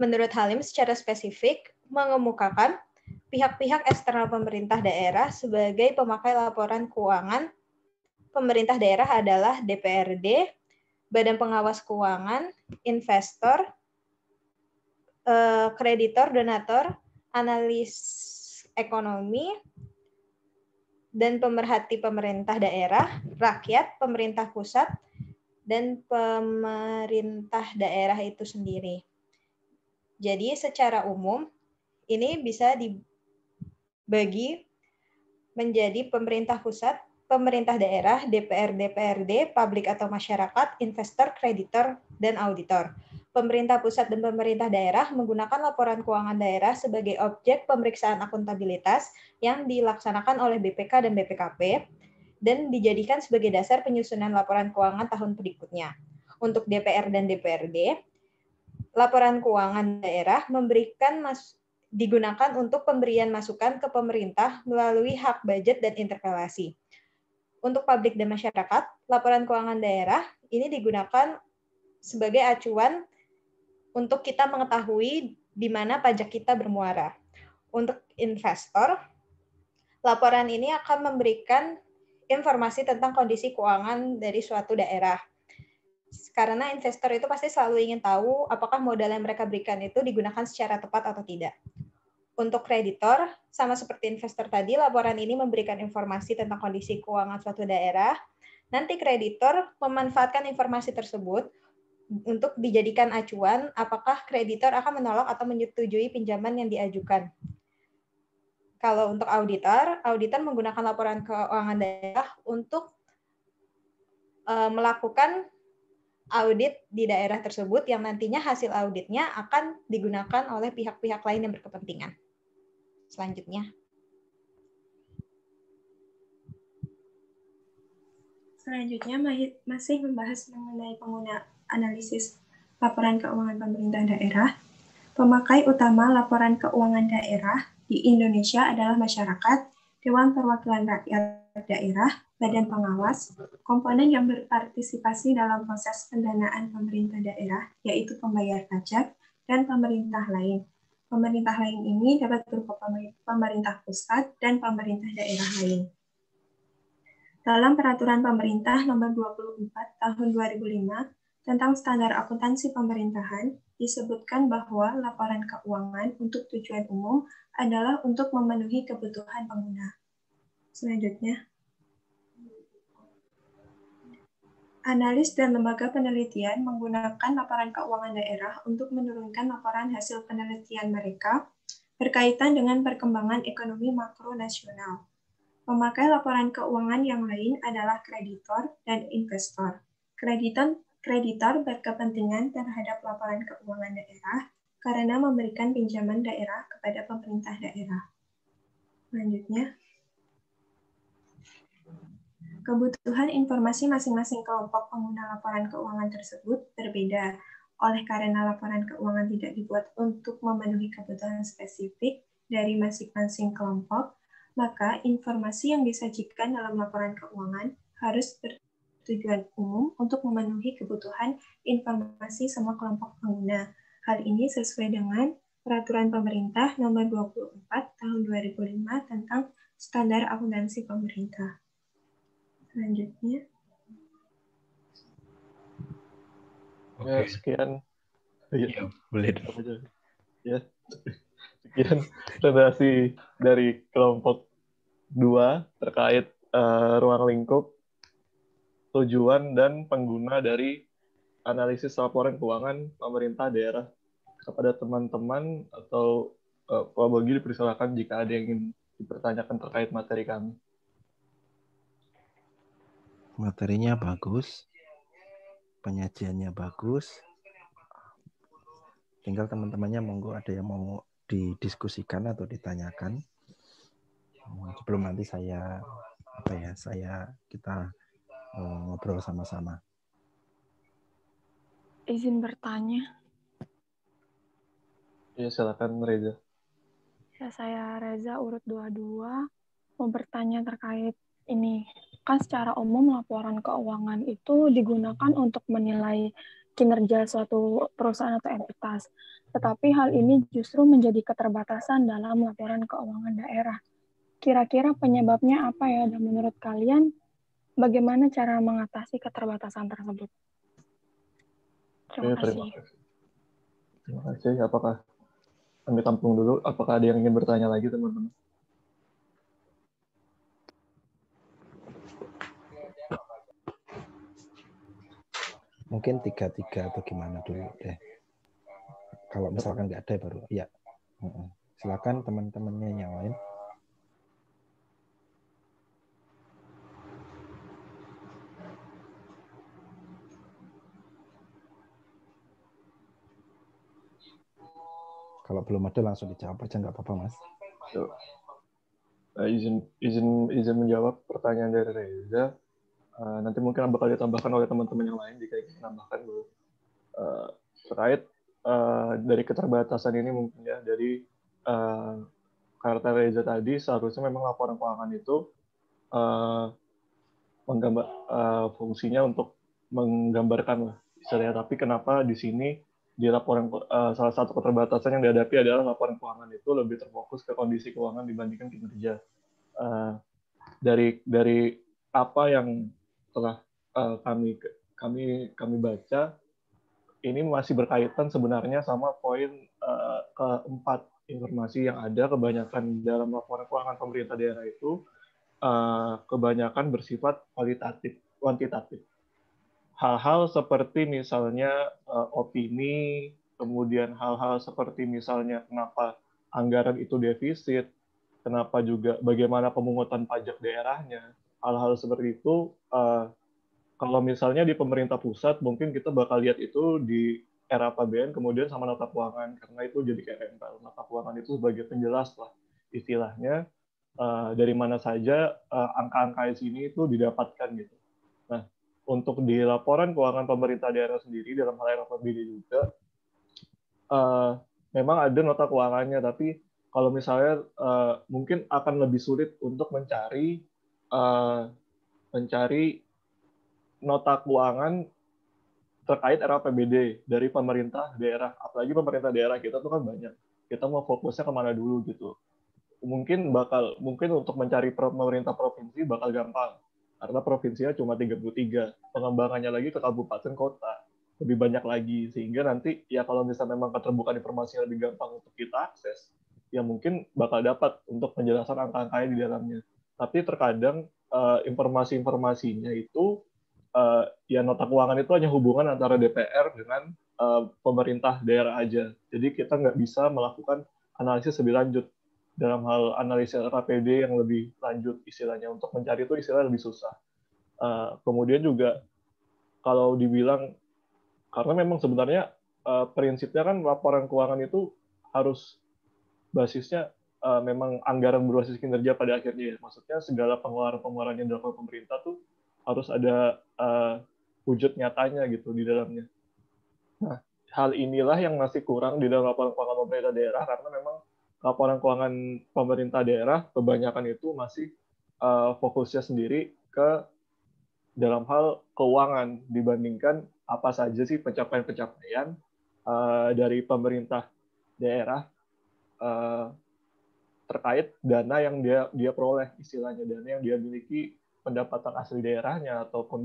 Menurut Halim, secara spesifik mengemukakan pihak-pihak eksternal pemerintah daerah sebagai pemakai laporan keuangan pemerintah daerah adalah DPRD, Badan Pengawas Keuangan, investor, kreditor, donator, analis ekonomi, dan pemerhati pemerintah daerah, rakyat, pemerintah pusat, dan pemerintah daerah itu sendiri. Jadi secara umum, ini bisa dibagi menjadi pemerintah pusat, pemerintah daerah, DPR, DPRD, publik atau masyarakat, investor, kreditor, dan auditor. Pemerintah pusat dan pemerintah daerah menggunakan laporan keuangan daerah sebagai objek pemeriksaan akuntabilitas yang dilaksanakan oleh BPK dan BPKP dan dijadikan sebagai dasar penyusunan laporan keuangan tahun berikutnya. Untuk DPR dan DPRD, laporan keuangan daerah digunakan untuk pemberian masukan ke pemerintah melalui hak budget dan interpelasi. Untuk publik dan masyarakat, laporan keuangan daerah ini digunakan sebagai acuan untuk kita mengetahui di mana pajak kita bermuara. Untuk investor, laporan ini akan memberikan informasi tentang kondisi keuangan dari suatu daerah. Karena investor itu pasti selalu ingin tahu apakah modal yang mereka berikan itu digunakan secara tepat atau tidak. Untuk kreditor, sama seperti investor tadi, laporan ini memberikan informasi tentang kondisi keuangan suatu daerah. Nanti kreditor memanfaatkan informasi tersebut untuk dijadikan acuan apakah kreditor akan menolak atau menyetujui pinjaman yang diajukan. Kalau untuk auditor menggunakan laporan keuangan daerah untuk melakukan audit di daerah tersebut yang nantinya hasil auditnya akan digunakan oleh pihak-pihak lain yang berkepentingan. Selanjutnya. Selanjutnya masih membahas mengenai pengguna analisis laporan keuangan pemerintah daerah. Pemakai utama laporan keuangan daerah di Indonesia adalah masyarakat, Dewan Perwakilan Rakyat Daerah, Badan Pengawas, komponen yang berpartisipasi dalam proses pendanaan pemerintah daerah, yaitu pembayar pajak, dan pemerintah lain. Pemerintah lain ini dapat berupa pemerintah pusat dan pemerintah daerah lain. Dalam Peraturan Pemerintah Nomor 24 Tahun 2005 tentang Standar Akuntansi Pemerintahan, disebutkan bahwa laporan keuangan untuk tujuan umum adalah untuk memenuhi kebutuhan pengguna. Selanjutnya, analis dan lembaga penelitian menggunakan laporan keuangan daerah untuk menurunkan laporan hasil penelitian mereka berkaitan dengan perkembangan ekonomi makro nasional. Pemakai laporan keuangan yang lain adalah kreditor dan investor. Kreditor berkepentingan terhadap laporan keuangan daerah karena memberikan pinjaman daerah kepada pemerintah daerah. Selanjutnya, kebutuhan informasi masing-masing kelompok pengguna laporan keuangan tersebut berbeda. Oleh karena laporan keuangan tidak dibuat untuk memenuhi kebutuhan spesifik dari masing-masing kelompok, maka informasi yang disajikan dalam laporan keuangan harus bertujuan umum untuk memenuhi kebutuhan informasi semua kelompok pengguna. Hal ini sesuai dengan Peraturan Pemerintah Nomor 24 Tahun 2005 tentang Standar Akuntansi Pemerintah. Selanjutnya. Ya, sekian. Ya, boleh. Ya. Sekian presentasi dari kelompok 2 terkait ruang lingkup, tujuan, dan pengguna dari analisis laporan keuangan pemerintah daerah. Kepada teman-teman atau Pak Bogi dipersilakan jika ada yang ingin dipertanyakan terkait materi kami. Materinya bagus, penyajiannya bagus. Tinggal teman-temannya monggo ada yang mau didiskusikan atau ditanyakan. Sebelum nanti kita ngobrol sama-sama. Izin bertanya. Ya, silakan Reza. Ya, saya Reza urut 22 mau bertanya terkait ini. Kan secara umum laporan keuangan itu digunakan untuk menilai kinerja suatu perusahaan atau entitas. Tetapi hal ini justru menjadi keterbatasan dalam laporan keuangan daerah. Kira-kira penyebabnya apa ya? Dan menurut kalian, bagaimana cara mengatasi keterbatasan tersebut? Terima kasih. Terima kasih. Apakah kami tampung dulu? Apakah ada yang ingin bertanya lagi, teman-teman? Mungkin 3-3 atau gimana dulu deh. Kalau misalkan nggak ada baru ya. Silakan teman-temannya yang lain. Kalau belum ada langsung dijawab aja nggak apa-apa, Mas. Izin menjawab pertanyaan dari Reza. Nanti mungkin bakal ditambahkan oleh teman-teman yang lain jika ingin menambahkan dulu. Terkait dari keterbatasan ini mungkin ya, dari kata Reza tadi seharusnya memang laporan keuangan itu fungsinya untuk menggambarkan lah istilahnya. Tapi kenapa di sini di laporan salah satu keterbatasan yang dihadapi adalah laporan keuangan itu lebih terfokus ke kondisi keuangan dibandingkan kinerja. Dari apa yang telah kami baca, ini masih berkaitan sebenarnya sama poin keempat. Informasi yang ada kebanyakan dalam laporan keuangan pemerintah daerah itu kebanyakan bersifat kuantitatif. Hal-hal seperti misalnya opini, kemudian hal-hal seperti misalnya kenapa anggaran itu defisit, kenapa juga bagaimana pemungutan pajak daerahnya, hal-hal seperti itu. Kalau misalnya di pemerintah pusat, mungkin kita bakal lihat itu di era APBN, kemudian sama nota keuangan, karena itu jadi kayak nempel. Nota keuangan itu sebagai penjelas lah istilahnya, dari mana saja angka-angka di sini itu didapatkan gitu. Nah, untuk di laporan keuangan pemerintah daerah sendiri dalam hal APBD juga, memang ada nota keuangannya, tapi kalau misalnya mungkin akan lebih sulit untuk mencari nota keuangan terkait RAPBD dari pemerintah daerah. Apalagi pemerintah daerah kita tuh kan banyak. Kita mau fokusnya kemana dulu gitu. Mungkin untuk mencari pemerintah provinsi bakal gampang. Karena provinsinya cuma 33. Pengembangannya lagi ke kabupaten kota. Lebih banyak lagi. Sehingga nanti ya kalau misalnya memang keterbukaan informasinya lebih gampang untuk kita akses, ya mungkin bakal dapat untuk penjelasan angka-angkanya di dalamnya. Tapi terkadang informasi-informasinya itu ya nota keuangan itu hanya hubungan antara DPR dengan pemerintah daerah aja. Jadi kita nggak bisa melakukan analisis lebih lanjut dalam hal analisis RAPD yang lebih lanjut istilahnya. Untuk mencari itu istilah lebih susah. Kemudian juga kalau dibilang, karena memang sebenarnya prinsipnya kan laporan keuangan itu harus basisnya memang anggaran berbasis kinerja pada akhirnya. Maksudnya segala pengeluaran-pengeluaran yang dilakukan pemerintah tuh harus ada wujud nyatanya gitu di dalamnya. Nah, hal inilah yang masih kurang di dalam laporan keuangan pemerintah daerah, karena memang laporan keuangan pemerintah daerah kebanyakan itu masih fokusnya sendiri ke dalam hal keuangan dibandingkan apa saja sih pencapaian-pencapaian dari pemerintah daerah terkait dana yang dia peroleh, istilahnya dana yang dia miliki, pendapatan asli daerahnya ataupun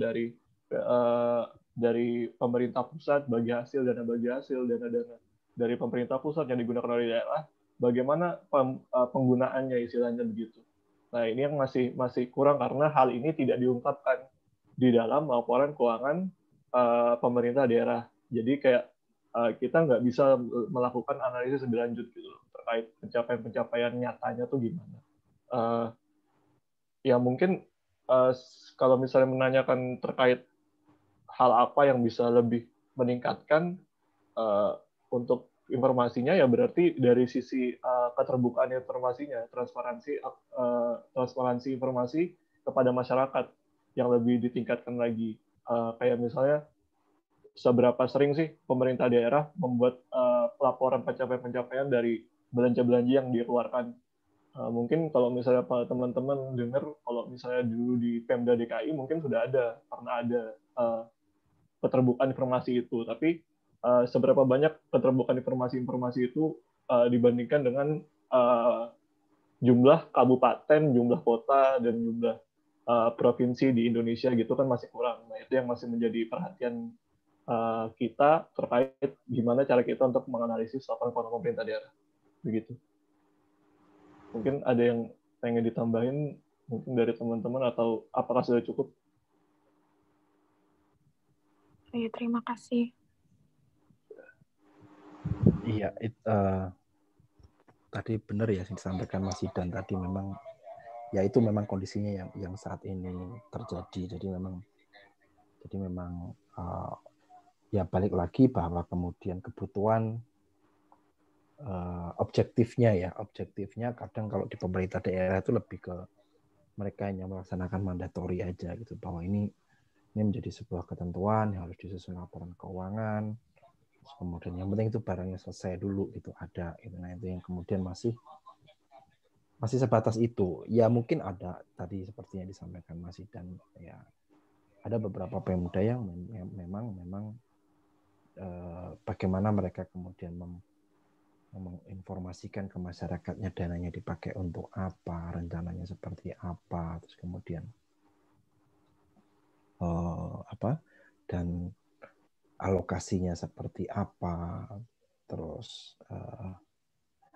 dari pemerintah pusat bagi hasil, dana bagi hasil, dana-dana dari pemerintah pusat yang digunakan oleh daerah, bagaimana penggunaannya, istilahnya begitu. Nah, ini yang masih kurang karena hal ini tidak diungkapkan di dalam laporan keuangan pemerintah daerah. Jadi kayak kita nggak bisa melakukan analisis lebih lanjut gitu terkait pencapaian-pencapaian nyatanya tuh gimana. Ya mungkin kalau misalnya menanyakan terkait hal apa yang bisa lebih meningkatkan untuk informasinya, ya berarti dari sisi keterbukaan informasinya, transparansi informasi kepada masyarakat yang lebih ditingkatkan lagi. Kayak misalnya seberapa sering sih pemerintah daerah membuat laporan pencapaian-pencapaian dari belanja-belanja yang dikeluarkan. Mungkin kalau misalnya teman-teman dengar, kalau misalnya dulu di Pemda DKI mungkin sudah pernah ada keterbukaan informasi itu. Tapi seberapa banyak keterbukaan informasi-informasi itu dibandingkan dengan jumlah kabupaten, jumlah kota, dan jumlah provinsi di Indonesia gitu kan masih kurang. Nah, itu yang masih menjadi perhatian kita terkait gimana cara kita untuk menganalisis laporan keuangan pemerintah daerah. Begitu. Mungkin ada yang pengen ditambahin mungkin dari teman-teman, atau apakah sudah cukup? Iya, terima kasih. Iya, tadi benar ya yang disampaikan Mas Idan tadi, memang ya itu memang kondisinya yang saat ini terjadi. Jadi memang ya balik lagi bahwa kemudian kebutuhan objektifnya kadang kalau di pemerintah daerah itu lebih ke mereka yang melaksanakan mandatori aja gitu, bahwa ini menjadi sebuah ketentuan yang harus disusun laporan keuangan. Kemudian yang penting itu barangnya selesai dulu gitu, ada gitu. Nah, itu yang kemudian masih sebatas itu. Ya mungkin ada tadi seperti yang disampaikan Mas Idan, ya ada beberapa Pemda yang memang bagaimana mereka kemudian menginformasikan ke masyarakatnya dananya dipakai untuk apa, rencananya seperti apa, terus kemudian dan alokasinya seperti apa, terus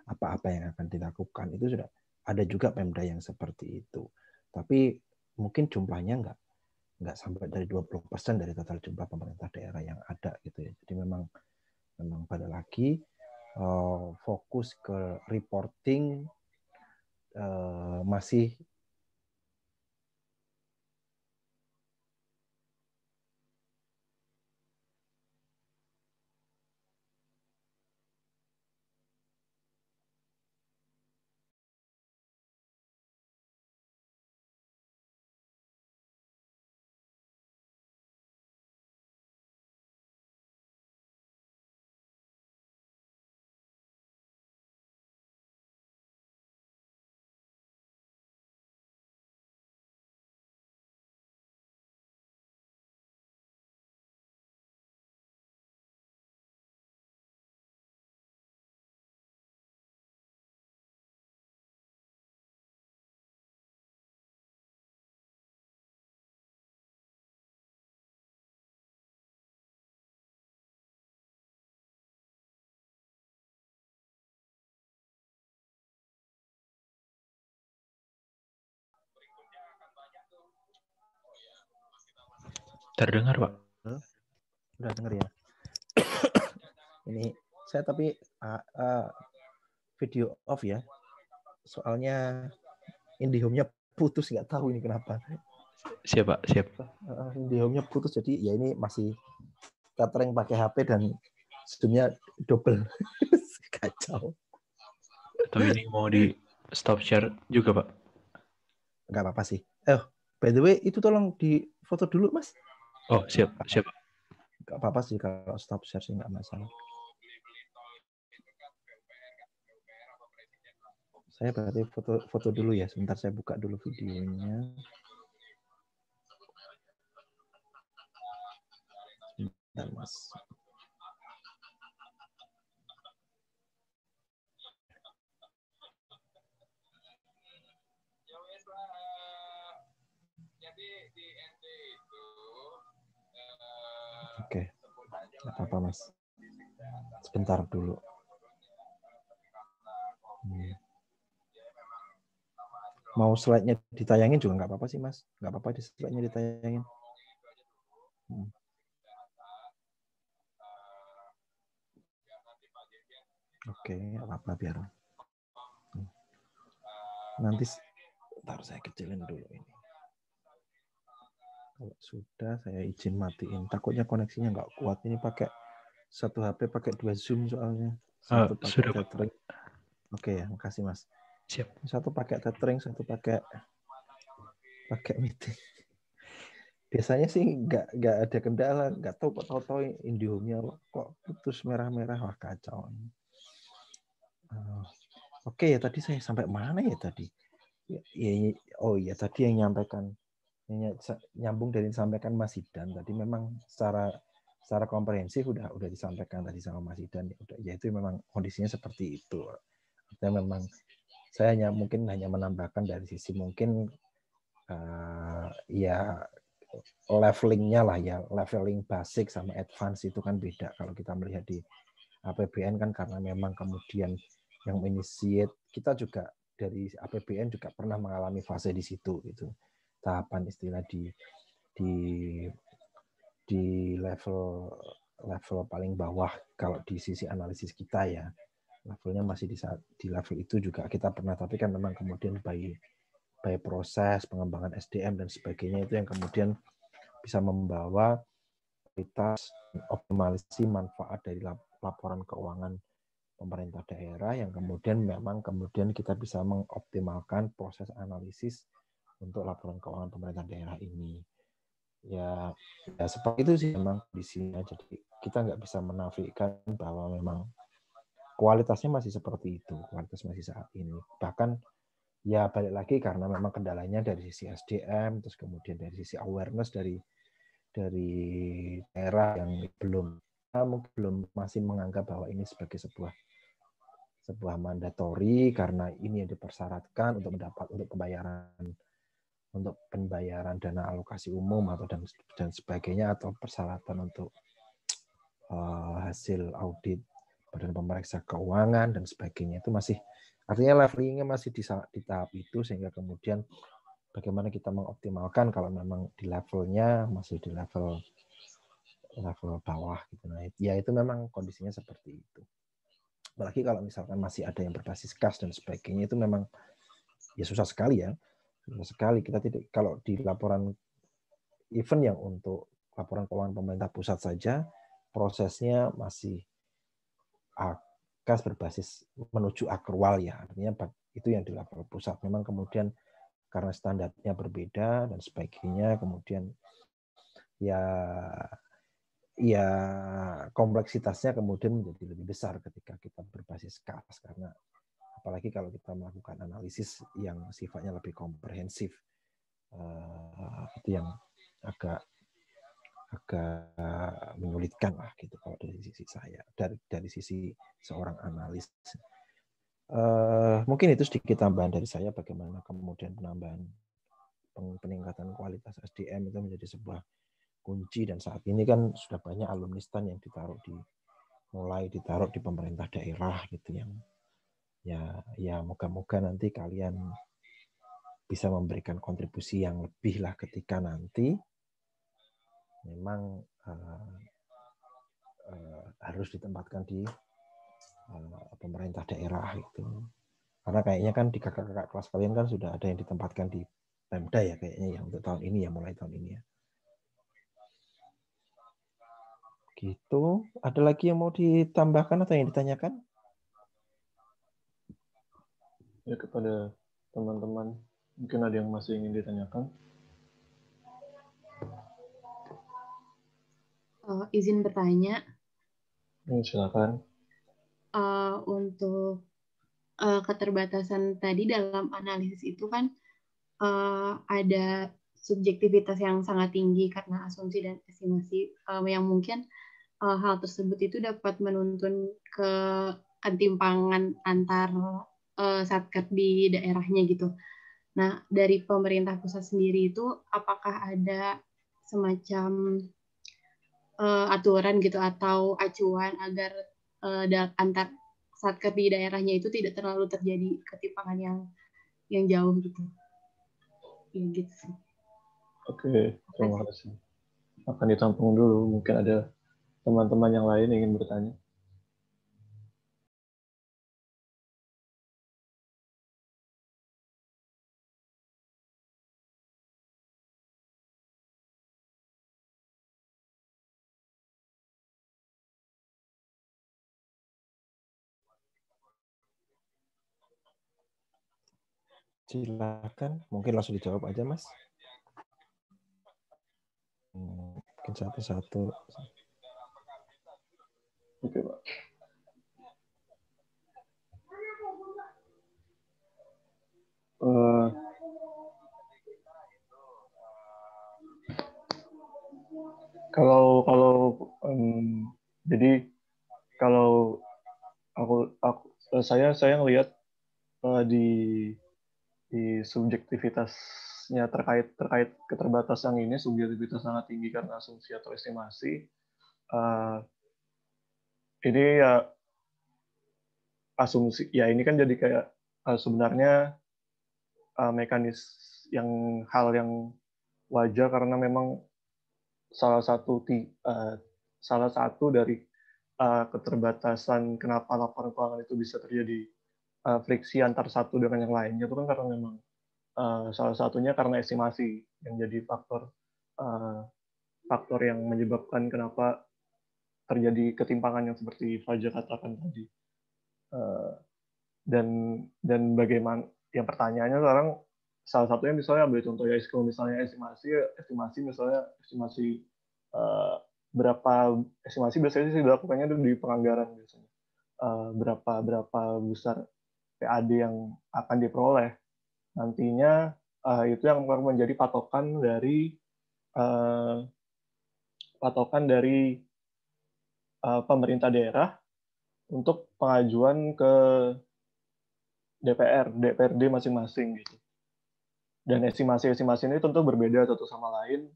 apa-apa yang akan dilakukan. Itu sudah ada juga Pemda yang seperti itu. Tapi mungkin jumlahnya nggak sampai dari 20% dari total jumlah pemerintah daerah yang ada gitu ya. Jadi memang pada lagi fokus ke reporting masih Terdengar, Pak. Udah denger ya? Ini saya tapi video off ya. Soalnya IndiHome-nya putus, nggak tahu ini kenapa. Siap, Pak. Siap. IndiHome-nya putus, jadi ya ini masih tethering pakai HP dan zoom-nya double. Kacau. Atau ini mau di stop share juga, Pak? Nggak apa-apa sih. By the way, itu tolong di foto dulu, Mas. Oh, siap. Siap. Nggak apa-apa sih kalau stop share sih, nggak masalah. Saya berarti foto dulu ya. Sebentar saya buka dulu videonya. Sebentar, Mas. Oke, nggak apa-apa, Mas. Sebentar dulu. Mau slide-nya ditayangin juga nggak apa-apa sih, Mas. Nggak apa-apa di slide-nya ditayangin. Oke, nggak apa-apa biar. Nanti, ntar saya kecilin dulu ini. Kalau sudah, saya izin matiin. Takutnya koneksinya nggak kuat. Ini pakai satu HP, pakai 2 Zoom soalnya. Satu pakai tethering. Oke ya, makasih, Mas. Siap. Satu pakai tethering, satu pakai meeting. Biasanya sih nggak ada kendala, nggak tahu kok tahu IndiHome-nya kok putus merah-merah, wah kacau. Oke ya, tadi saya sampai mana ya tadi? Oh iya, tadi yang nyambung dari disampaikan Mas Hidan tadi, memang secara komprehensif udah disampaikan tadi sama Mas Hidan, ya itu memang kondisinya seperti itu. Artinya memang saya mungkin hanya menambahkan dari sisi mungkin ya levelingnya lah ya, leveling basic sama advance itu kan beda kalau kita melihat di APBN kan, karena memang kemudian yang initiate kita juga dari APBN juga pernah mengalami fase di situ gitu, tahapan istilah di level paling bawah kalau di sisi analisis kita ya, levelnya masih di level itu juga kita pernah, tapi kan memang kemudian by proses pengembangan SDM dan sebagainya itu yang kemudian bisa membawa kualitas optimalisasi manfaat dari laporan keuangan pemerintah daerah, yang kemudian kita bisa mengoptimalkan proses analisis untuk laporan keuangan pemerintah daerah ini. Ya seperti itu sih memang kondisinya. Jadi kita nggak bisa menafikan bahwa memang kualitasnya masih seperti itu, kualitas masih saat ini. Bahkan ya balik lagi karena memang kendalanya dari sisi SDM, terus kemudian dari sisi awareness dari daerah yang belum masih menganggap bahwa ini sebagai sebuah mandatori, karena ini yang dipersyaratkan untuk pembayaran dana alokasi umum atau dan sebagainya, atau persyaratan untuk hasil audit Badan Pemeriksa Keuangan dan sebagainya, itu masih, artinya levelingnya masih di tahap itu, sehingga kemudian bagaimana kita mengoptimalkan kalau memang di levelnya masih di level bawah gitu. Nah, ya itu memang kondisinya seperti itu. Apalagi kalau misalkan masih ada yang berbasis kas dan sebagainya, itu memang ya susah sekali ya. Susah sekali kita tidak, kalau di laporan event yang untuk laporan keuangan pemerintah pusat saja prosesnya masih kas berbasis menuju akrual ya. Artinya itu yang di level pusat. Memang kemudian karena standarnya berbeda dan sebagainya, kemudian ya kompleksitasnya kemudian menjadi lebih besar ketika kita berbasis kas, karena apalagi kalau kita melakukan analisis yang sifatnya lebih komprehensif, itu yang agak menyulitkan lah gitu kalau dari sisi saya, dari sisi seorang analis. Mungkin itu sedikit tambahan dari saya, bagaimana kemudian peningkatan kualitas SDM itu menjadi sebuah kunci, dan saat ini kan sudah banyak alumnistan yang mulai ditaruh di pemerintah daerah gitu, yang ya moga-moga nanti kalian bisa memberikan kontribusi yang lebih lah ketika nanti memang harus ditempatkan di pemerintah daerah itu. Karena kayaknya kan di kakak-kakak kelas kalian kan sudah ada yang ditempatkan di Pemda ya kayaknya yang untuk tahun ini ya, mulai tahun ini ya. Gitu. Ada lagi yang mau ditambahkan atau yang ditanyakan? Ya, kepada teman-teman, mungkin ada yang masih ingin ditanyakan. Izin bertanya. Silakan. Untuk keterbatasan tadi dalam analisis itu kan ada subjektivitas yang sangat tinggi karena asumsi dan estimasi yang mungkin hal tersebut itu dapat menuntun ke ketimpangan antar satker di daerahnya gitu. Nah, dari pemerintah pusat sendiri itu apakah ada semacam aturan gitu atau acuan agar antar satker di daerahnya itu tidak terlalu terjadi ketimpangan yang jauh gitu. Ya gitu sih. Oke, terima kasih. Akan ditampung dulu, mungkin ada teman-teman yang lain yang ingin bertanya. Silakan, mungkin langsung dijawab aja, Mas. Mungkin satu-satu. Oke, Pak. Jadi kalau saya ngelihat di subjektivitasnya terkait keterbatasan ini, subjektivitas sangat tinggi karena asumsi atau estimasi. Ini ya asumsi, ya ini kan jadi kayak sebenarnya hal yang wajar karena memang salah satu dari keterbatasan kenapa laporan keuangan itu bisa terjadi friksi antar satu dengan yang lainnya itu kan karena memang salah satunya karena estimasi yang jadi faktor yang menyebabkan kenapa terjadi ketimpangan yang seperti Fajar katakan tadi. Dan bagaimana, yang pertanyaannya sekarang salah satunya misalnya ambil contoh ya, kalau misalnya estimasi misalnya estimasi biasanya sih dilakukannya di penganggaran biasanya. Berapa besar PAD yang akan diperoleh nantinya, itu yang menjadi patokan dari pemerintah daerah untuk pengajuan ke DPRD masing-masing gitu. Dan estimasi ini tentu berbeda satu sama lain.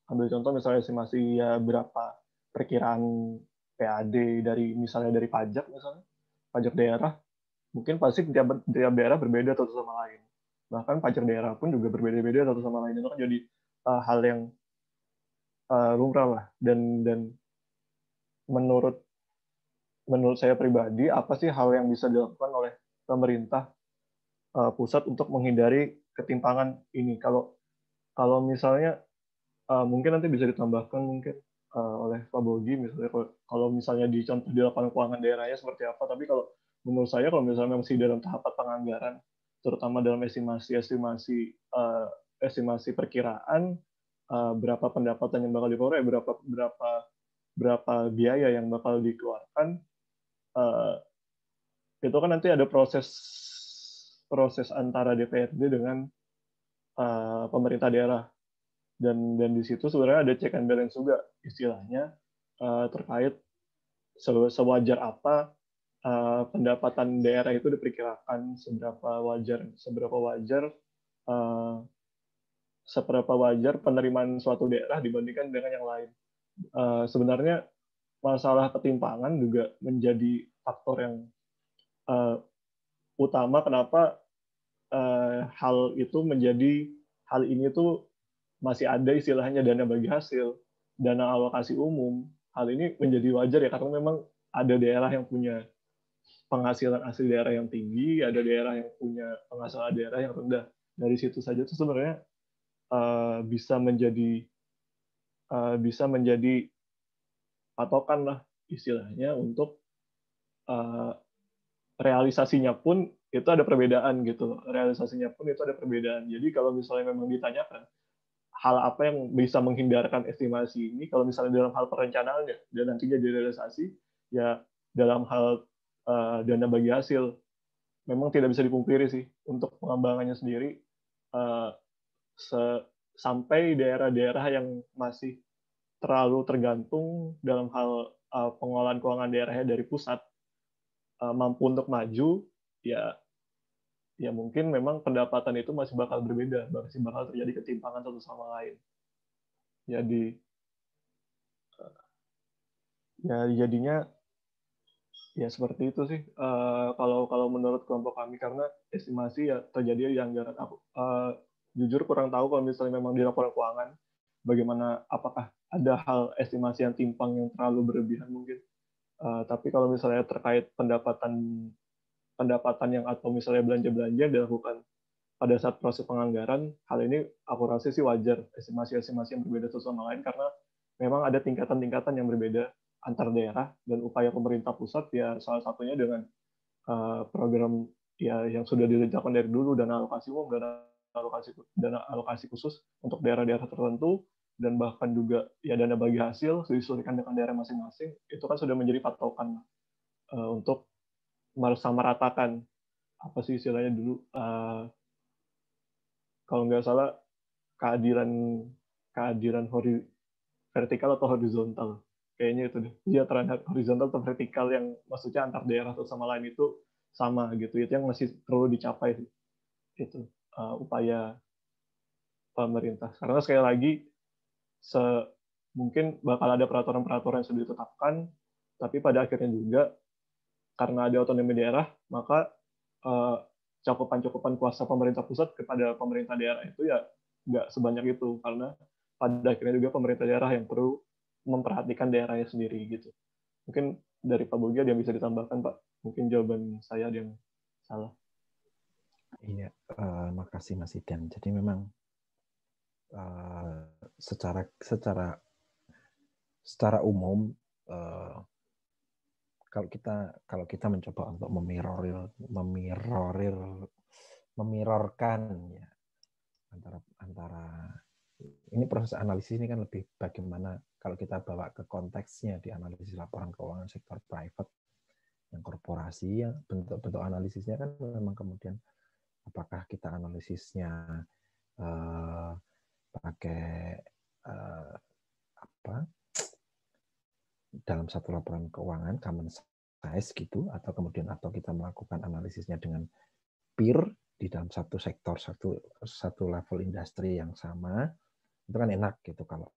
Ambil contoh misalnya estimasi ya berapa perkiraan PAD misalnya dari pajak daerah, mungkin pasti tiap daerah berbeda satu sama lain. Bahkan pajak daerah pun juga berbeda-beda satu sama lain. Itu kan jadi hal yang lumrah lah. Dan menurut saya pribadi, apa sih hal yang bisa dilakukan oleh pemerintah pusat untuk menghindari ketimpangan ini? Kalau misalnya mungkin nanti bisa ditambahkan mungkin oleh Pak Bogi, misalnya kalau misalnya di lapangan keuangan daerahnya seperti apa. Tapi kalau menurut saya, kalau misalnya masih dalam tahapan penganggaran, terutama dalam estimasi perkiraan berapa pendapatan yang bakal diperoleh, berapa biaya yang bakal dikeluarkan, itu kan nanti ada proses antara DPRD dengan pemerintah daerah, dan di situ sebenarnya ada check and balance juga istilahnya, terkait sewajar apa pendapatan daerah itu diperkirakan, seberapa wajar penerimaan suatu daerah dibandingkan dengan yang lain. Sebenarnya masalah ketimpangan juga menjadi faktor yang utama kenapa hal ini tuh masih ada istilahnya dana bagi hasil, dana alokasi umum. Hal ini menjadi wajar ya, karena memang ada daerah yang punya penghasilan asli daerah yang tinggi, ada daerah yang punya penghasilan daerah yang rendah. Dari situ saja itu sebenarnya bisa menjadi patokan lah istilahnya untuk realisasinya pun itu ada perbedaan gitu. Realisasinya pun itu ada perbedaan. Jadi kalau misalnya memang ditanyakan hal apa yang bisa menghindarkan estimasi ini, kalau misalnya dalam hal perencanaannya dan nantinya direalisasi, ya dalam hal dana bagi hasil, memang tidak bisa dipungkiri sih untuk pengembangannya sendiri sampai daerah-daerah yang masih terlalu tergantung dalam hal pengolahan keuangan daerahnya dari pusat mampu untuk maju, ya mungkin memang pendapatan itu masih bakal berbeda, masih bakal terjadi ketimpangan satu sama lain. Jadi ya jadinya ya seperti itu sih kalau menurut kelompok kami, karena estimasi ya terjadi di anggaran. Aku jujur kurang tahu kalau misalnya memang di laporan keuangan bagaimana, apakah ada hal estimasi yang timpang yang terlalu berlebihan mungkin. Tapi kalau misalnya terkait pendapatan yang atau misalnya belanja-belanja dilakukan pada saat proses penganggaran, hal ini aku rasa sih wajar, estimasi-estimasi yang berbeda satu sama lain, karena memang ada tingkatan-tingkatan yang berbeda antar daerah, dan upaya pemerintah pusat ya salah satunya dengan program ya yang sudah direncanakan dari dulu, dana alokasi umum, dana alokasi khusus untuk daerah-daerah tertentu, dan bahkan juga ya dana bagi hasil disesuaikan dengan daerah masing-masing, itu kan sudah menjadi patokan untuk meratakan apa sih istilahnya dulu, kalau nggak salah keadilan vertikal atau horizontal, kayaknya itu deh, kesejahteraan horizontal atau vertikal yang maksudnya antar daerah satu sama lain itu sama gitu, itu yang masih perlu dicapai itu upaya pemerintah. Karena sekali lagi mungkin bakal ada peraturan-peraturan yang sudah ditetapkan, tapi pada akhirnya juga karena ada otonomi daerah, maka cakupan kuasa pemerintah pusat kepada pemerintah daerah itu ya nggak sebanyak itu, karena pada akhirnya juga pemerintah daerah yang perlu memperhatikan daerahnya sendiri gitu. Mungkin dari Pak Bogi ada yang bisa ditambahkan, Pak? Mungkin jawaban saya ada yang salah. Iya, makasih Mas Idan. Jadi memang secara umum kalau kita mencoba untuk memirorkan ya antara ini proses analisis ini kan lebih bagaimana kalau kita bawa ke konteksnya di analisis laporan keuangan sektor private yang korporasi, ya bentuk-bentuk analisisnya kan memang kemudian apakah kita analisisnya pakai dalam satu laporan keuangan common size gitu, atau kita melakukan analisisnya dengan peer di dalam satu sektor, satu level industri yang sama, itu kan enak gitu kalau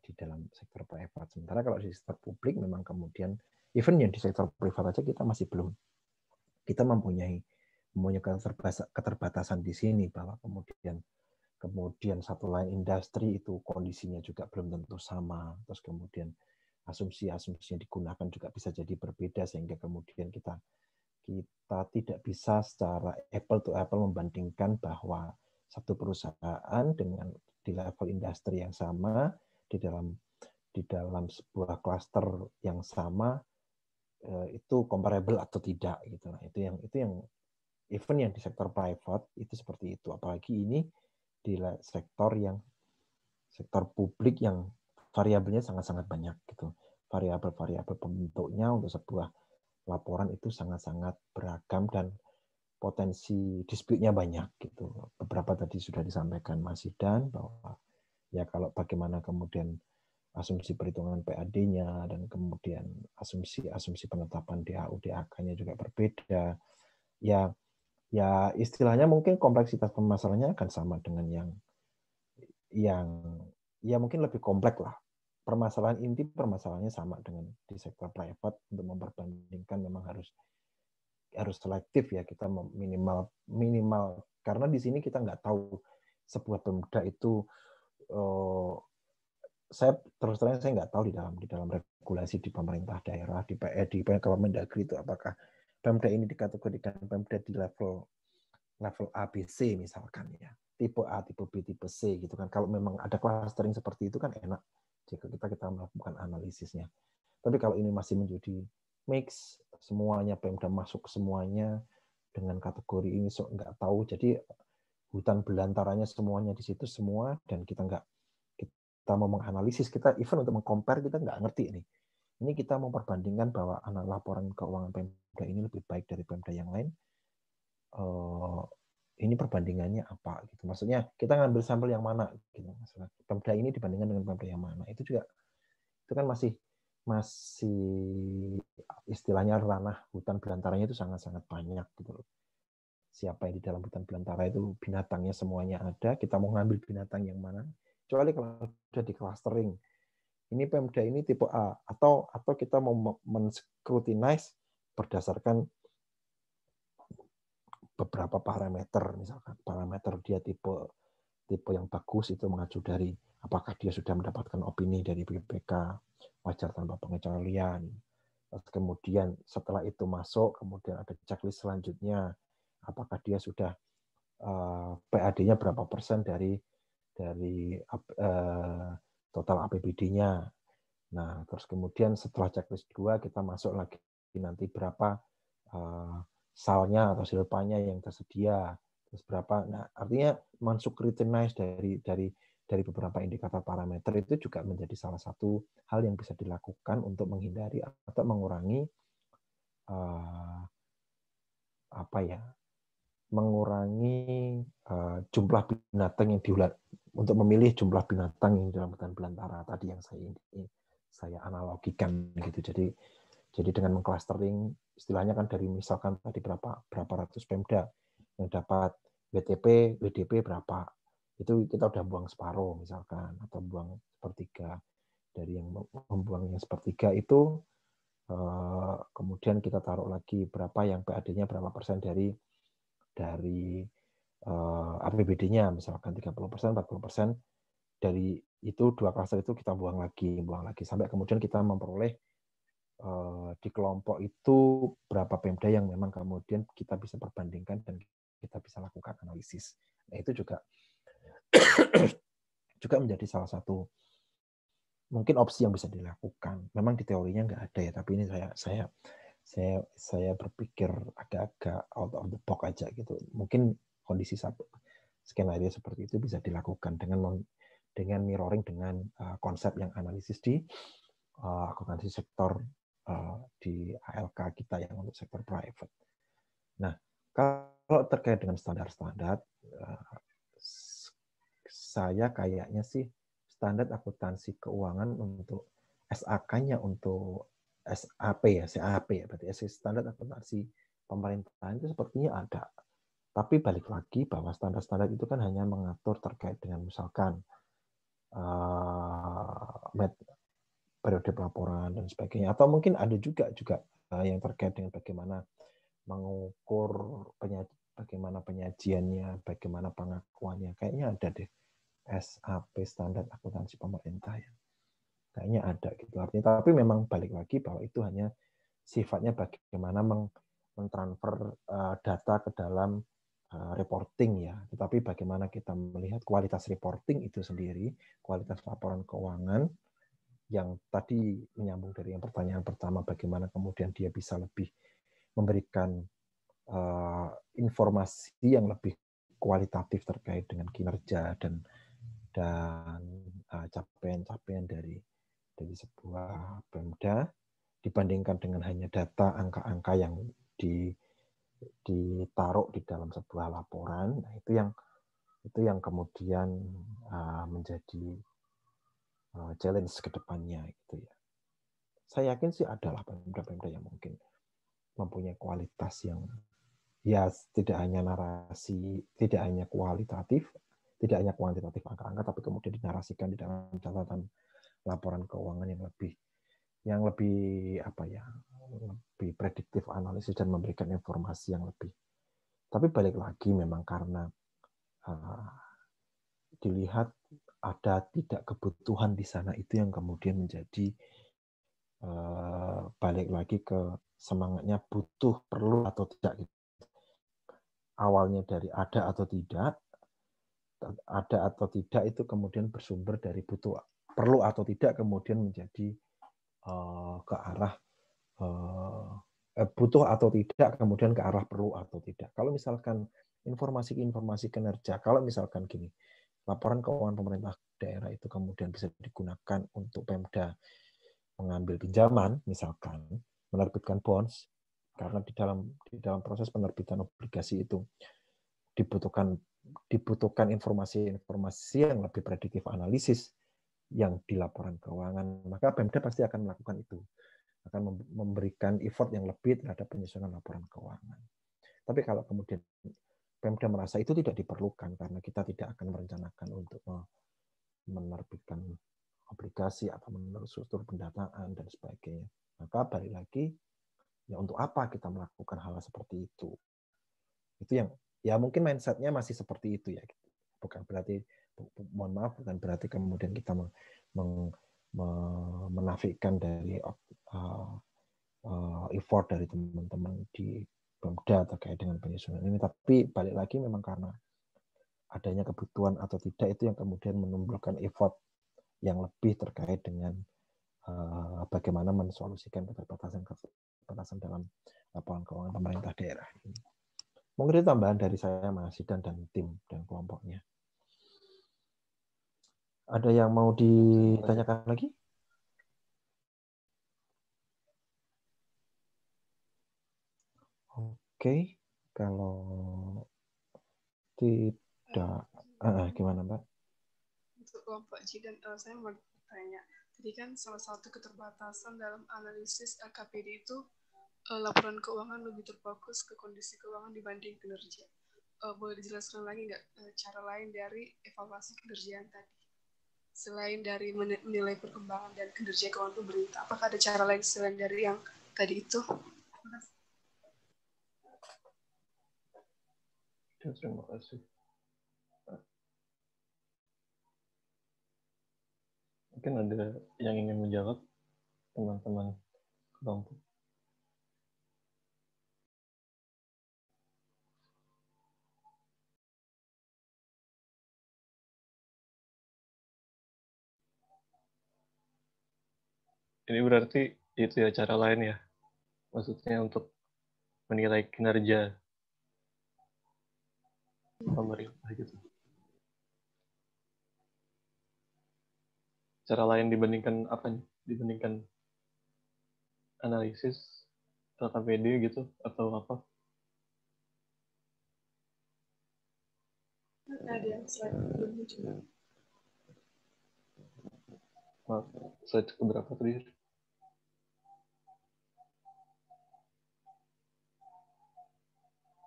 di dalam sektor private. Sementara kalau di sektor publik memang kemudian even yang di sektor privat aja kita masih belum, kita mempunyai keterbatasan di sini, bahwa kemudian satu line industri itu kondisinya juga belum tentu sama, terus kemudian asumsi-asumsi yang digunakan juga bisa jadi berbeda, sehingga kemudian kita tidak bisa secara apple to apple membandingkan bahwa satu perusahaan dengan di level industri yang sama di dalam sebuah klaster yang sama itu comparable atau tidak gitu. Nah, itu yang even yang di sektor private itu seperti itu, apalagi ini di sektor publik yang variabelnya sangat-sangat banyak gitu. Variabel-variabel pembentuknya untuk sebuah laporan itu sangat-sangat beragam dan potensi dispute-nya banyak gitu. Beberapa tadi sudah disampaikan Mas Idan bahwa ya kalau bagaimana kemudian asumsi perhitungan PAD-nya dan kemudian asumsi penetapan DAU DAK-nya juga berbeda. Ya istilahnya mungkin kompleksitas permasalahannya akan sama dengan yang ya mungkin lebih kompleks lah. Permasalahannya sama dengan di sektor private. Untuk memperbandingkan memang harus selektif ya, kita minimal karena di sini kita nggak tahu sebuah Pemda itu, saya terus terang saya nggak tahu di dalam regulasi di pemerintah daerah, di Kemendagri itu apakah Pemda ini dikategorikan Pemda di level ABC misalkan ya, tipe A, tipe B, tipe C gitu kan. Kalau memang ada clustering seperti itu kan enak jika kita melakukan analisisnya. Tapi kalau ini masih menjadi mix, semuanya Pemda masuk semuanya dengan kategori ini nggak tahu, jadi hutan belantaranya semuanya di situ semua, dan kita mau menganalisis, kita even untuk mengcompare kita nggak ngerti nih. Ini kita mau perbandingkan bahwa laporan keuangan Pemda ini lebih baik dari Pemda yang lain. Ini perbandingannya apa gitu. Maksudnya kita ngambil sampel yang mana gitu. Maksudnya Pemda ini dibandingkan dengan Pemda yang mana. Itu kan masih istilahnya ranah hutan belantaranya itu sangat-sangat banyak gitu loh. Siapa yang di dalam hutan belantara itu binatangnya semuanya ada, kita mau ngambil binatang yang mana? Kecuali kalau sudah di clustering. Ini Pemda ini tipe A, atau kita mau men-scrutinize berdasarkan beberapa parameter, misalkan parameter dia tipe yang bagus itu mengacu dari apakah dia sudah mendapatkan opini dari BPK, wajar tanpa pengecualian. Kemudian setelah itu masuk, kemudian ada checklist selanjutnya, apakah dia sudah PAD-nya berapa persen dari total APBD-nya. Nah, terus kemudian setelah checklist 2 kita masuk lagi nanti berapa salnya atau silpanya yang tersedia, terus berapa. Nah, artinya men-scrutinize dari beberapa indikator parameter itu juga menjadi salah satu hal yang bisa dilakukan untuk menghindari atau mengurangi mengurangi jumlah binatang yang untuk memilih jumlah binatang yang dalam hutan belantara tadi yang saya analogikan gitu. Jadi dengan mengclustering, istilahnya kan dari misalkan tadi berapa ratus Pemda yang dapat WTP, WDP berapa, itu kita udah buang separuh misalkan, atau buang sepertiga. Dari yang membuang yang sepertiga itu, kemudian kita taruh lagi berapa yang PAD-nya berapa persen dari APBD-nya, misalkan 30%, 40%, dari itu 2 klaster itu kita buang lagi, sampai kemudian kita memperoleh di kelompok itu berapa Pemda yang memang kemudian kita bisa perbandingkan dan kita bisa lakukan analisis. Nah, itu juga menjadi salah satu mungkin opsi yang bisa dilakukan. Memang di teorinya nggak ada ya, tapi ini saya berpikir agak-agak out of the box aja gitu. Mungkin kondisi skenario seperti itu bisa dilakukan dengan mirroring dengan konsep yang analisis di akuntansi sektor di ALK kita yang untuk sektor private. Nah, kalau terkait dengan standar-standar, saya kayaknya sih standar akuntansi keuangan untuk SAK-nya untuk SAP ya, CAP ya, berarti standar akuntansi pemerintahan itu sepertinya ada. Tapi balik lagi bahwa standar-standar itu kan hanya mengatur terkait dengan misalkan periode pelaporan dan sebagainya, atau mungkin ada juga yang terkait dengan bagaimana mengukur bagaimana penyajiannya, bagaimana pengakuannya. Kayaknya ada deh SAP standar akuntansi pemerintah ya. Kayaknya ada gitu. Artinya, tapi memang balik lagi bahwa itu hanya sifatnya bagaimana mentransfer data ke dalam reporting ya. Tetapi bagaimana kita melihat kualitas reporting itu sendiri, kualitas laporan keuangan, yang tadi menyambung dari yang pertanyaan pertama, bagaimana kemudian dia bisa lebih memberikan informasi yang lebih kualitatif terkait dengan kinerja dan capaian-capaian dari sebuah Pemda dibandingkan dengan hanya data angka-angka yang ditaruh di dalam sebuah laporan. Nah, itu yang kemudian menjadi challenge ke depannya gitu ya. Saya yakin sih adalah Pemda-Pemda yang mungkin mempunyai kualitas yang ya tidak hanya narasi, tidak hanya kualitatif, tidak hanya kuantitatif angka-angka, tapi kemudian dinarasikan di dalam catatan laporan keuangan yang lebih prediktif analisis dan memberikan informasi yang lebih. Tapi balik lagi memang karena dilihat ada tidak kebutuhan di sana, itu yang kemudian menjadi balik lagi ke semangatnya butuh, perlu atau tidak. Awalnya dari ada atau tidak itu kemudian bersumber dari butuh, perlu atau tidak, kemudian menjadi ke arah butuh atau tidak, kemudian ke arah perlu atau tidak. Kalau misalkan informasi kinerja, kalau misalkan gini, laporan keuangan pemerintah daerah itu kemudian bisa digunakan untuk Pemda mengambil pinjaman, misalkan menerbitkan bonds, karena di dalam proses penerbitan obligasi itu dibutuhkan informasi yang lebih prediktif, analisis yang di laporan keuangan, maka Pemda pasti akan melakukan itu, akan memberikan effort yang lebih terhadap penyusunan laporan keuangan. Tapi kalau kemudian Pemda merasa itu tidak diperlukan karena kita tidak akan merencanakan untuk menerbitkan obligasi atau menurut struktur pendataan dan sebagainya, maka balik lagi, ya untuk apa kita melakukan hal seperti itu? Itu yang ya mungkin mindset-nya masih seperti itu ya. Bukan berarti, mohon maaf, bukan berarti kemudian kita menafikan dari effort dari teman-teman di Pemda terkait dengan penyusunan ini, tapi balik lagi memang karena adanya kebutuhan atau tidak itu yang kemudian menimbulkan effort yang lebih terkait dengan bagaimana mensolusikan keterbatasan dalam laporan keuangan pemerintah daerah ini. Mungkin itu tambahan dari saya, Mas Sidan dan tim dan kelompoknya. Ada yang mau ditanyakan lagi? Oke, kalau tidak, gimana Mbak? Untuk kelompok G dan L, saya mau bertanya. Tadi kan salah satu keterbatasan dalam analisis LKPD itu laporan keuangan lebih terfokus ke kondisi keuangan dibanding kinerja. Boleh dijelaskan lagi nggak cara lain dari evaluasi kinerja yang tadi? Selain dari menilai perkembangan dan kinerja keuangan pemerintah, apakah ada cara lain selain dari yang tadi itu? Terima kasih. Mungkin ada yang ingin menjawab, teman-teman kelompok. Ini berarti itu ya cara lain ya? Maksudnya untuk menilai kinerja pemerintah gitu. Cara lain dibandingkan apa nih? Dibandingkan analisis LKPD gitu atau apa? Ada yang slide juga. Maaf, slide keberapa tadi?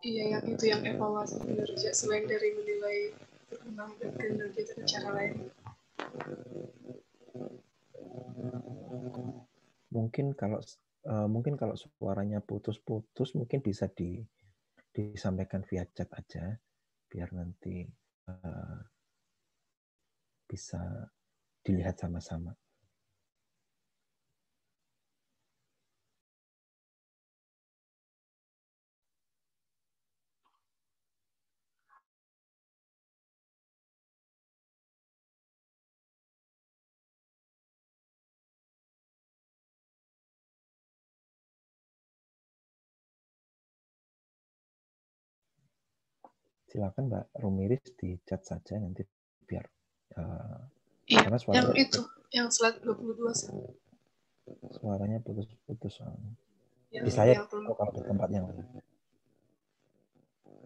Iya, yang itu yang evaluasi kinerja selain dari menilai perkembangan dan kinerja itu cara lain. Mungkin kalau suaranya putus-putus mungkin bisa disampaikan via chat aja biar nanti bisa dilihat sama-sama. Silakan Mbak Rumiris di chat saja nanti biar iya, karena suaranya yang itu, yang slide 22 sih. Suaranya putus-putus. Yang Di saya tentang, kalau di tempat yang lain.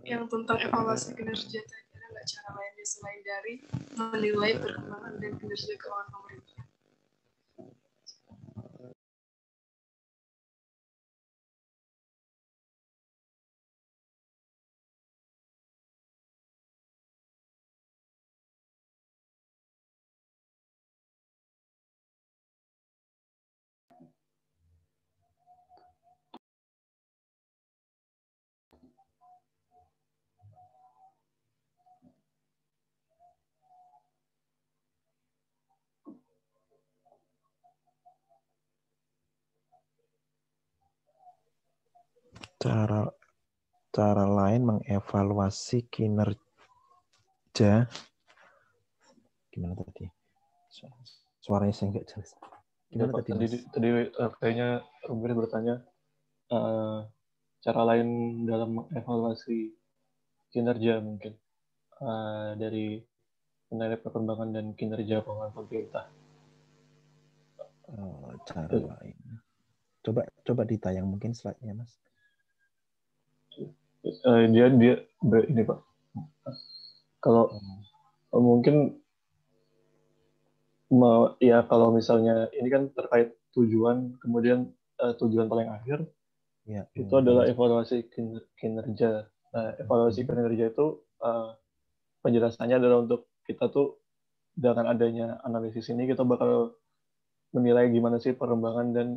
Yang tentang evaluasi kinerja tadi, ada nggak cara lainnya selain dari menilai perkembangan dan kinerja keuangan pemerintah? cara lain mengevaluasi kinerja. Gimana tadi? Suaranya saya nggak jelas. Gimana tadi, Mas? Tadi kayaknya Ruben bertanya cara lain dalam mengevaluasi kinerja mungkin dari menilai perkembangan dan kinerja keuangan pemerintah. Cara lain. Coba ditayang mungkin slide-nya, Mas. Dia ini Pak. Kalau mungkin ya kalau misalnya ini kan terkait tujuan, kemudian tujuan paling akhir ya, itu adalah evaluasi kinerja. Nah, evaluasi kinerja itu penjelasannya adalah untuk kita tuh dengan adanya analisis ini kita bakal menilai gimana sih perkembangan dan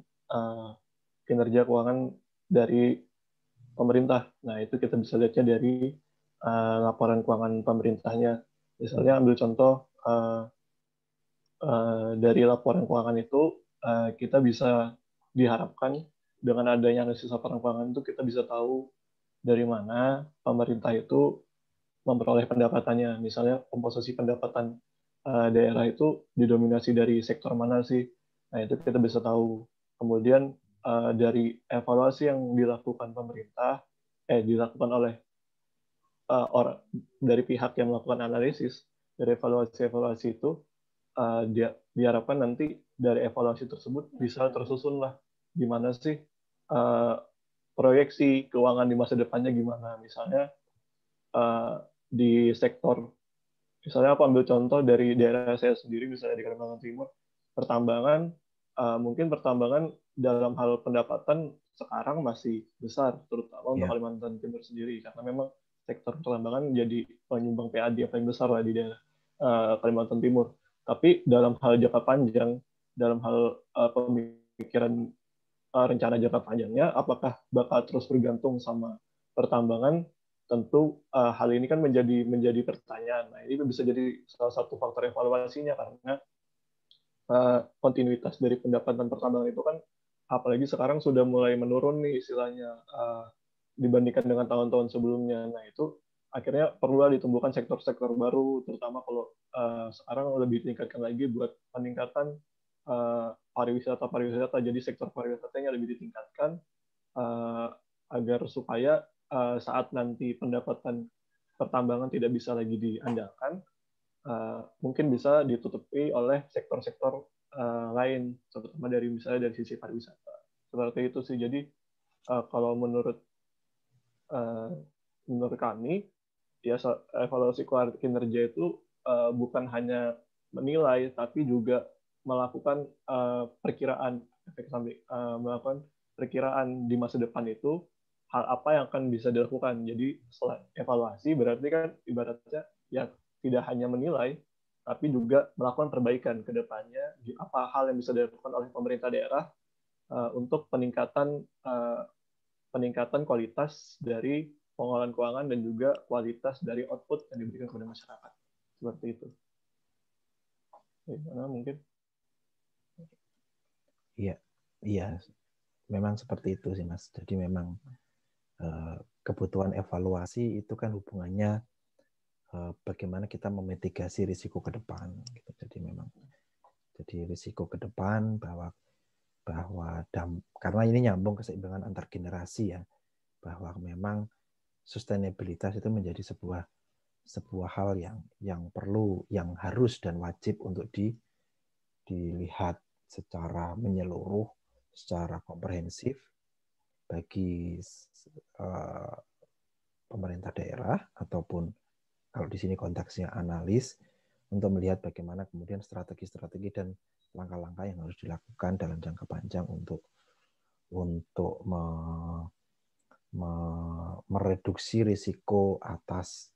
kinerja keuangan dari pemerintah. Nah, itu kita bisa lihatnya dari laporan keuangan pemerintahnya. Misalnya ambil contoh dari laporan keuangan itu kita bisa diharapkan dengan adanya analisis laporan keuangan itu kita bisa tahu dari mana pemerintah itu memperoleh pendapatannya. Misalnya komposisi pendapatan daerah itu didominasi dari sektor mana sih? Nah, itu kita bisa tahu. Kemudian dari evaluasi yang dilakukan pemerintah, dilakukan oleh orang dari pihak yang melakukan analisis, dari evaluasi itu diharapkan nanti dari evaluasi tersebut bisa tersusun lah gimana sih proyeksi keuangan di masa depannya gimana. Misalnya di sektor, misalnya aku ambil contoh dari daerah saya sendiri, misalnya di Kalimantan Timur, pertambangan, mungkin pertambangan dalam hal pendapatan sekarang masih besar, terutama untuk Kalimantan Timur sendiri, karena memang sektor pertambangan menjadi penyumbang PAD yang paling besar lah di daerah Kalimantan Timur. Tapi dalam hal jangka panjang, dalam hal pemikiran rencana jangka panjangnya, apakah bakal terus bergantung sama pertambangan? Tentu hal ini kan menjadi pertanyaan. Nah, ini bisa jadi salah satu faktor evaluasinya karena kontinuitas dari pendapatan pertambangan itu kan apalagi sekarang sudah mulai menurun nih istilahnya dibandingkan dengan tahun-tahun sebelumnya. Nah, itu akhirnya perlu ditumbuhkan sektor-sektor baru, terutama kalau sekarang lebih ditingkatkan lagi buat peningkatan pariwisata. Jadi sektor pariwisatanya lebih ditingkatkan agar supaya saat nanti pendapatan pertambangan tidak bisa lagi diandalkan, mungkin bisa ditutupi oleh sektor-sektor lain, terutama dari misalnya dari sisi pariwisata. Seperti itu sih. Jadi kalau menurut kami, ya evaluasi kinerja itu bukan hanya menilai, tapi juga melakukan perkiraan efek samping, melakukan perkiraan di masa depan itu hal apa yang akan bisa dilakukan. Jadi evaluasi berarti kan ibaratnya ya tidak hanya menilai, tapi juga melakukan perbaikan ke depannya, apa hal yang bisa dilakukan oleh pemerintah daerah untuk peningkatan kualitas dari pengelolaan keuangan dan juga kualitas dari output yang diberikan kepada masyarakat. Seperti itu. Gimana mungkin? Iya, memang seperti itu sih, Mas. Jadi memang kebutuhan evaluasi itu kan hubungannya bagaimana kita memitigasi risiko ke depan. Jadi memang risiko ke depan bahwa karena ini nyambung keseimbangan antar generasi ya, bahwa memang sustainabilitas itu menjadi sebuah hal yang perlu, yang harus dan wajib untuk dilihat secara menyeluruh, secara komprehensif bagi pemerintah daerah ataupun kalau di sini konteksnya analis untuk melihat bagaimana kemudian strategi-strategi dan langkah-langkah yang harus dilakukan dalam jangka panjang untuk mereduksi risiko atas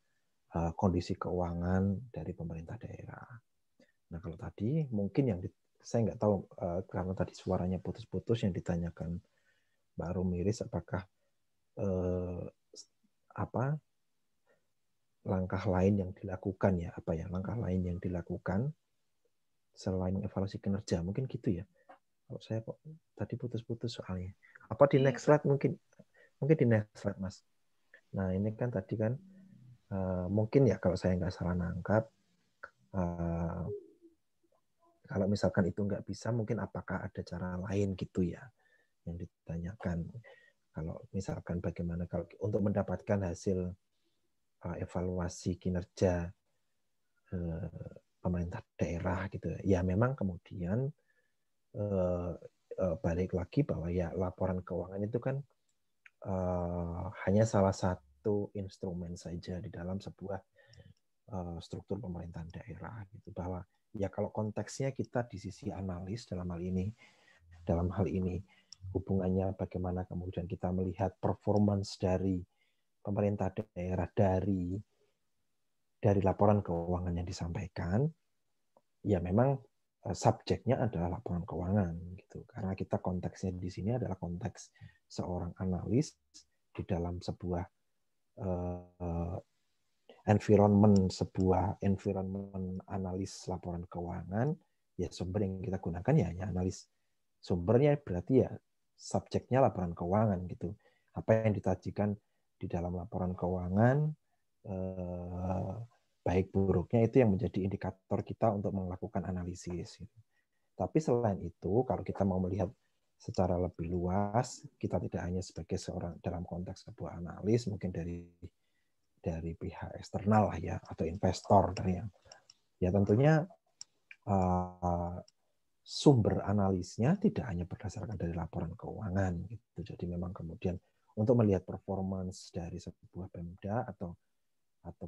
kondisi keuangan dari pemerintah daerah. Nah, kalau tadi mungkin saya nggak tahu karena tadi suaranya putus-putus yang ditanyakan Mbak Rumiris, apakah langkah lain yang dilakukan ya, langkah lain yang dilakukan selain evaluasi kinerja, mungkin gitu ya. Kalau saya kok tadi putus-putus soalnya. Apa di next slide mungkin Mungkin di next slide, Mas. Nah, ini kan tadi kan mungkin ya kalau saya nggak salah nangkap, kalau misalkan itu nggak bisa, mungkin apakah ada cara lain gitu ya yang ditanyakan. Kalau misalkan bagaimana kalau untuk mendapatkan hasil evaluasi kinerja pemerintah daerah gitu ya, memang kemudian balik lagi bahwa ya laporan keuangan itu kan hanya salah satu instrumen saja di dalam sebuah struktur pemerintahan daerah gitu, bahwa ya kalau konteksnya kita di sisi analis dalam hal ini hubungannya bagaimana kemudian kita melihat performance dari pemerintah daerah dari laporan keuangan yang disampaikan, ya memang subjeknya adalah laporan keuangan gitu, karena kita konteksnya di sini adalah konteks seorang analis di dalam sebuah environment analis laporan keuangan. Ya sumber yang kita gunakan ya hanya analis, sumbernya berarti ya subjeknya laporan keuangan gitu. Apa yang ditajikan di dalam laporan keuangan, baik buruknya itu yang menjadi indikator kita untuk melakukan analisis. Tapi selain itu, kalau kita mau melihat secara lebih luas, kita tidak hanya sebagai seorang dalam konteks sebuah analis, mungkin dari pihak eksternal lah ya, atau investor dari yang ya tentunya sumber analisnya tidak hanya berdasarkan dari laporan keuangan gitu. Jadi memang kemudian untuk melihat performance dari sebuah Pemda atau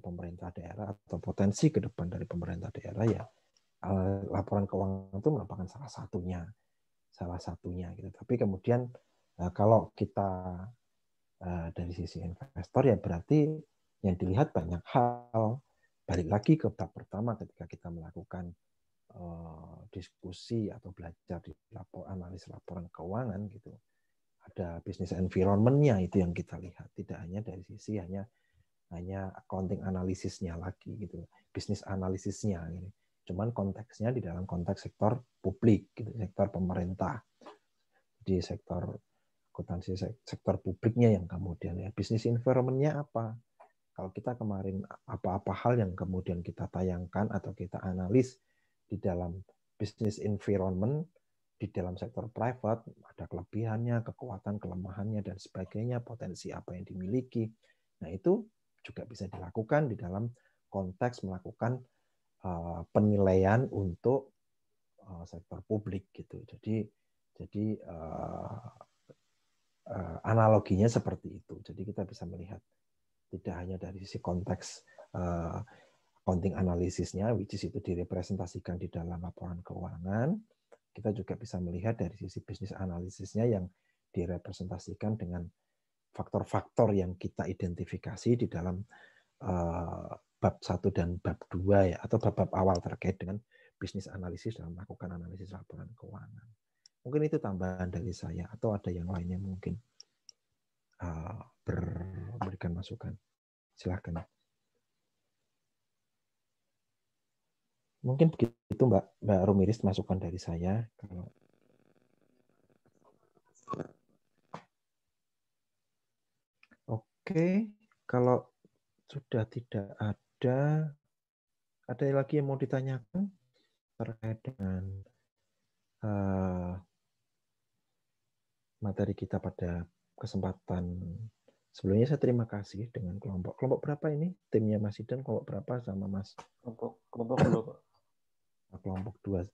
pemerintah daerah atau potensi ke depan dari pemerintah daerah, ya laporan keuangan itu merupakan salah satunya gitu. Tapi kemudian kalau kita dari sisi investor, ya berarti yang dilihat banyak hal. Balik lagi ke tahap pertama ketika kita melakukan diskusi atau belajar di analis laporan keuangan gitu, ada business environment-nya itu yang kita lihat, tidak hanya dari sisi hanya accounting analisisnya lagi gitu, bisnis analisisnya gitu. Cuman konteksnya di dalam konteks sektor publik gitu, sektor pemerintah, di sektor akuntansi sektor publiknya yang kemudian ya bisnis environment-nya apa. Kalau kita kemarin apa-apa hal yang kemudian kita tayangkan atau kita analis di dalam business environment di dalam sektor private, ada kelebihannya, kekuatan, kelemahannya, dan sebagainya, potensi apa yang dimiliki. Nah, itu juga bisa dilakukan di dalam konteks melakukan penilaian untuk sektor publik gitu. Jadi analoginya seperti itu. Jadi kita bisa melihat tidak hanya dari sisi konteks accounting analisisnya, which is itu direpresentasikan di dalam laporan keuangan, kita juga bisa melihat dari sisi bisnis analisisnya yang direpresentasikan dengan faktor-faktor yang kita identifikasi di dalam bab 1 dan bab 2 ya, atau bab awal terkait dengan bisnis analisis dalam melakukan analisis laporan keuangan. Mungkin itu tambahan dari saya, atau ada yang lainnya mungkin berikan masukan. Silakan. Mungkin begitu Mbak Rumiris masukan dari saya. Oke, kalau sudah tidak ada lagi yang mau ditanyakan terkait dengan materi kita pada kesempatan sebelumnya. Saya terima kasih dengan kelompok berapa ini? Timnya Mas Idan kelompok berapa sama Mas? Kelompok 2, Pak. Kelompok 2.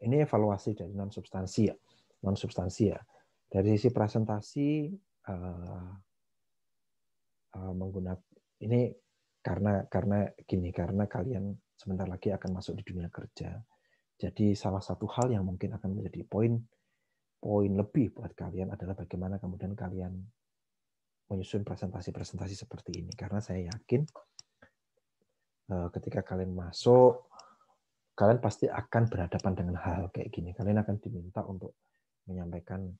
Ini evaluasi dari non substansi ya. Dari sisi presentasi menggunakan ini karena kalian sebentar lagi akan masuk di dunia kerja. Jadi salah satu hal yang mungkin akan menjadi poin lebih buat kalian adalah bagaimana kemudian kalian menyusun presentasi seperti ini. Karena saya yakin ketika kalian masuk, kalian pasti akan berhadapan dengan hal kayak gini. Kalian akan diminta untuk menyampaikan,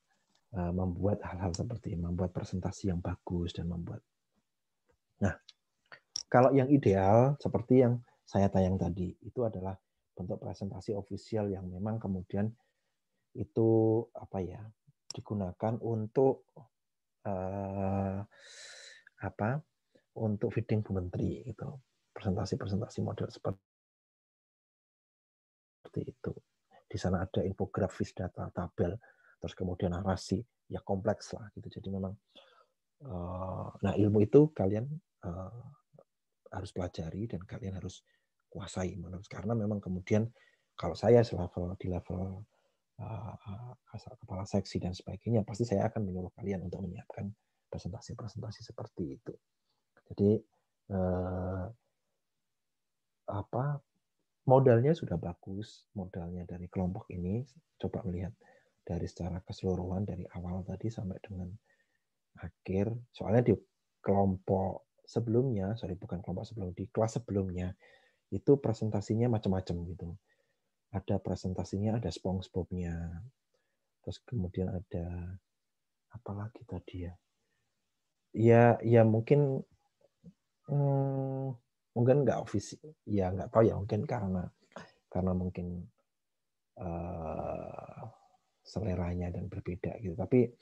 membuat hal-hal seperti ini, membuat presentasi yang bagus dan membuat. Nah, kalau yang ideal seperti yang saya tayang tadi, itu adalah bentuk presentasi official yang memang kemudian itu digunakan untuk untuk feeding Bu Menteri gitu. Presentasi model seperti itu. Di sana ada infografis, data, tabel, terus kemudian narasi, ya kompleks lah gitu. Jadi memang nah ilmu itu kalian harus pelajari dan kalian harus kuasai karena memang kemudian kalau saya di level kepala seksi dan sebagainya pasti saya akan menyuruh kalian untuk menyiapkan presentasi seperti itu. Jadi modalnya sudah bagus, modalnya dari kelompok ini coba melihat dari secara keseluruhan dari awal tadi sampai dengan akhir. Soalnya di kelompok sebelumnya, di kelas sebelumnya itu presentasinya macam-macam gitu. Ada presentasinya, ada SpongeBob-nya. Terus kemudian ada apa lagi tadi ya? Ya mungkin nggak official, ya nggak tahu ya, mungkin karena mungkin seleranya dan berbeda gitu. Tapi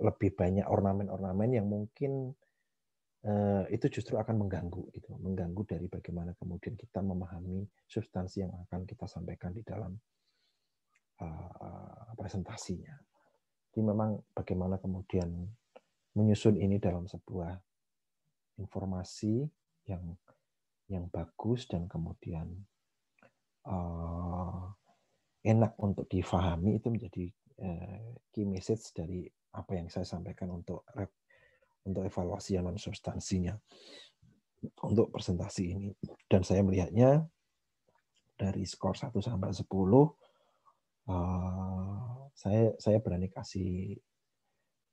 lebih banyak ornamen-ornamen yang mungkin itu justru akan mengganggu dari bagaimana kemudian kita memahami substansi yang akan kita sampaikan di dalam presentasinya. Jadi memang bagaimana kemudian menyusun ini dalam sebuah informasi yang bagus dan kemudian enak untuk difahami, itu menjadi key message dari apa yang saya sampaikan untuk evaluasi non substansinya untuk presentasi ini. Dan saya melihatnya dari skor 1 sampai 10 saya berani kasih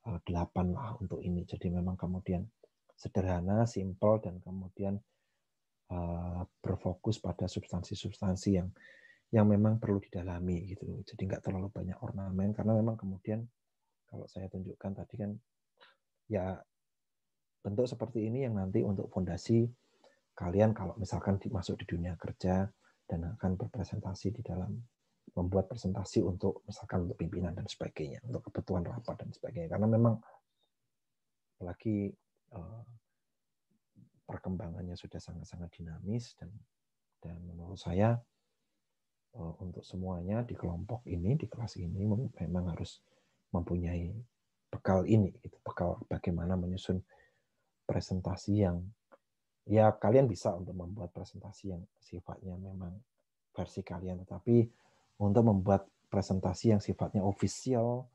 8 lah untuk ini. Jadi memang kemudian sederhana, simple, dan kemudian berfokus pada substansi-substansi yang memang perlu didalami gitu. Jadi nggak terlalu banyak ornamen, karena memang kemudian kalau saya tunjukkan tadi kan ya bentuk seperti ini yang nanti untuk fondasi kalian kalau misalkan masuk di dunia kerja dan akan berpresentasi di dalam membuat presentasi untuk misalkan untuk pimpinan dan sebagainya, untuk kebutuhan rapat dan sebagainya. Karena memang apalagi perkembangannya sudah sangat-sangat dinamis dan menurut saya untuk semuanya di kelompok ini, di kelas ini memang harus mempunyai bekal ini, bekal bagaimana menyusun presentasi yang ya kalian bisa untuk membuat presentasi yang sifatnya memang versi kalian, tetapi untuk membuat presentasi yang sifatnya official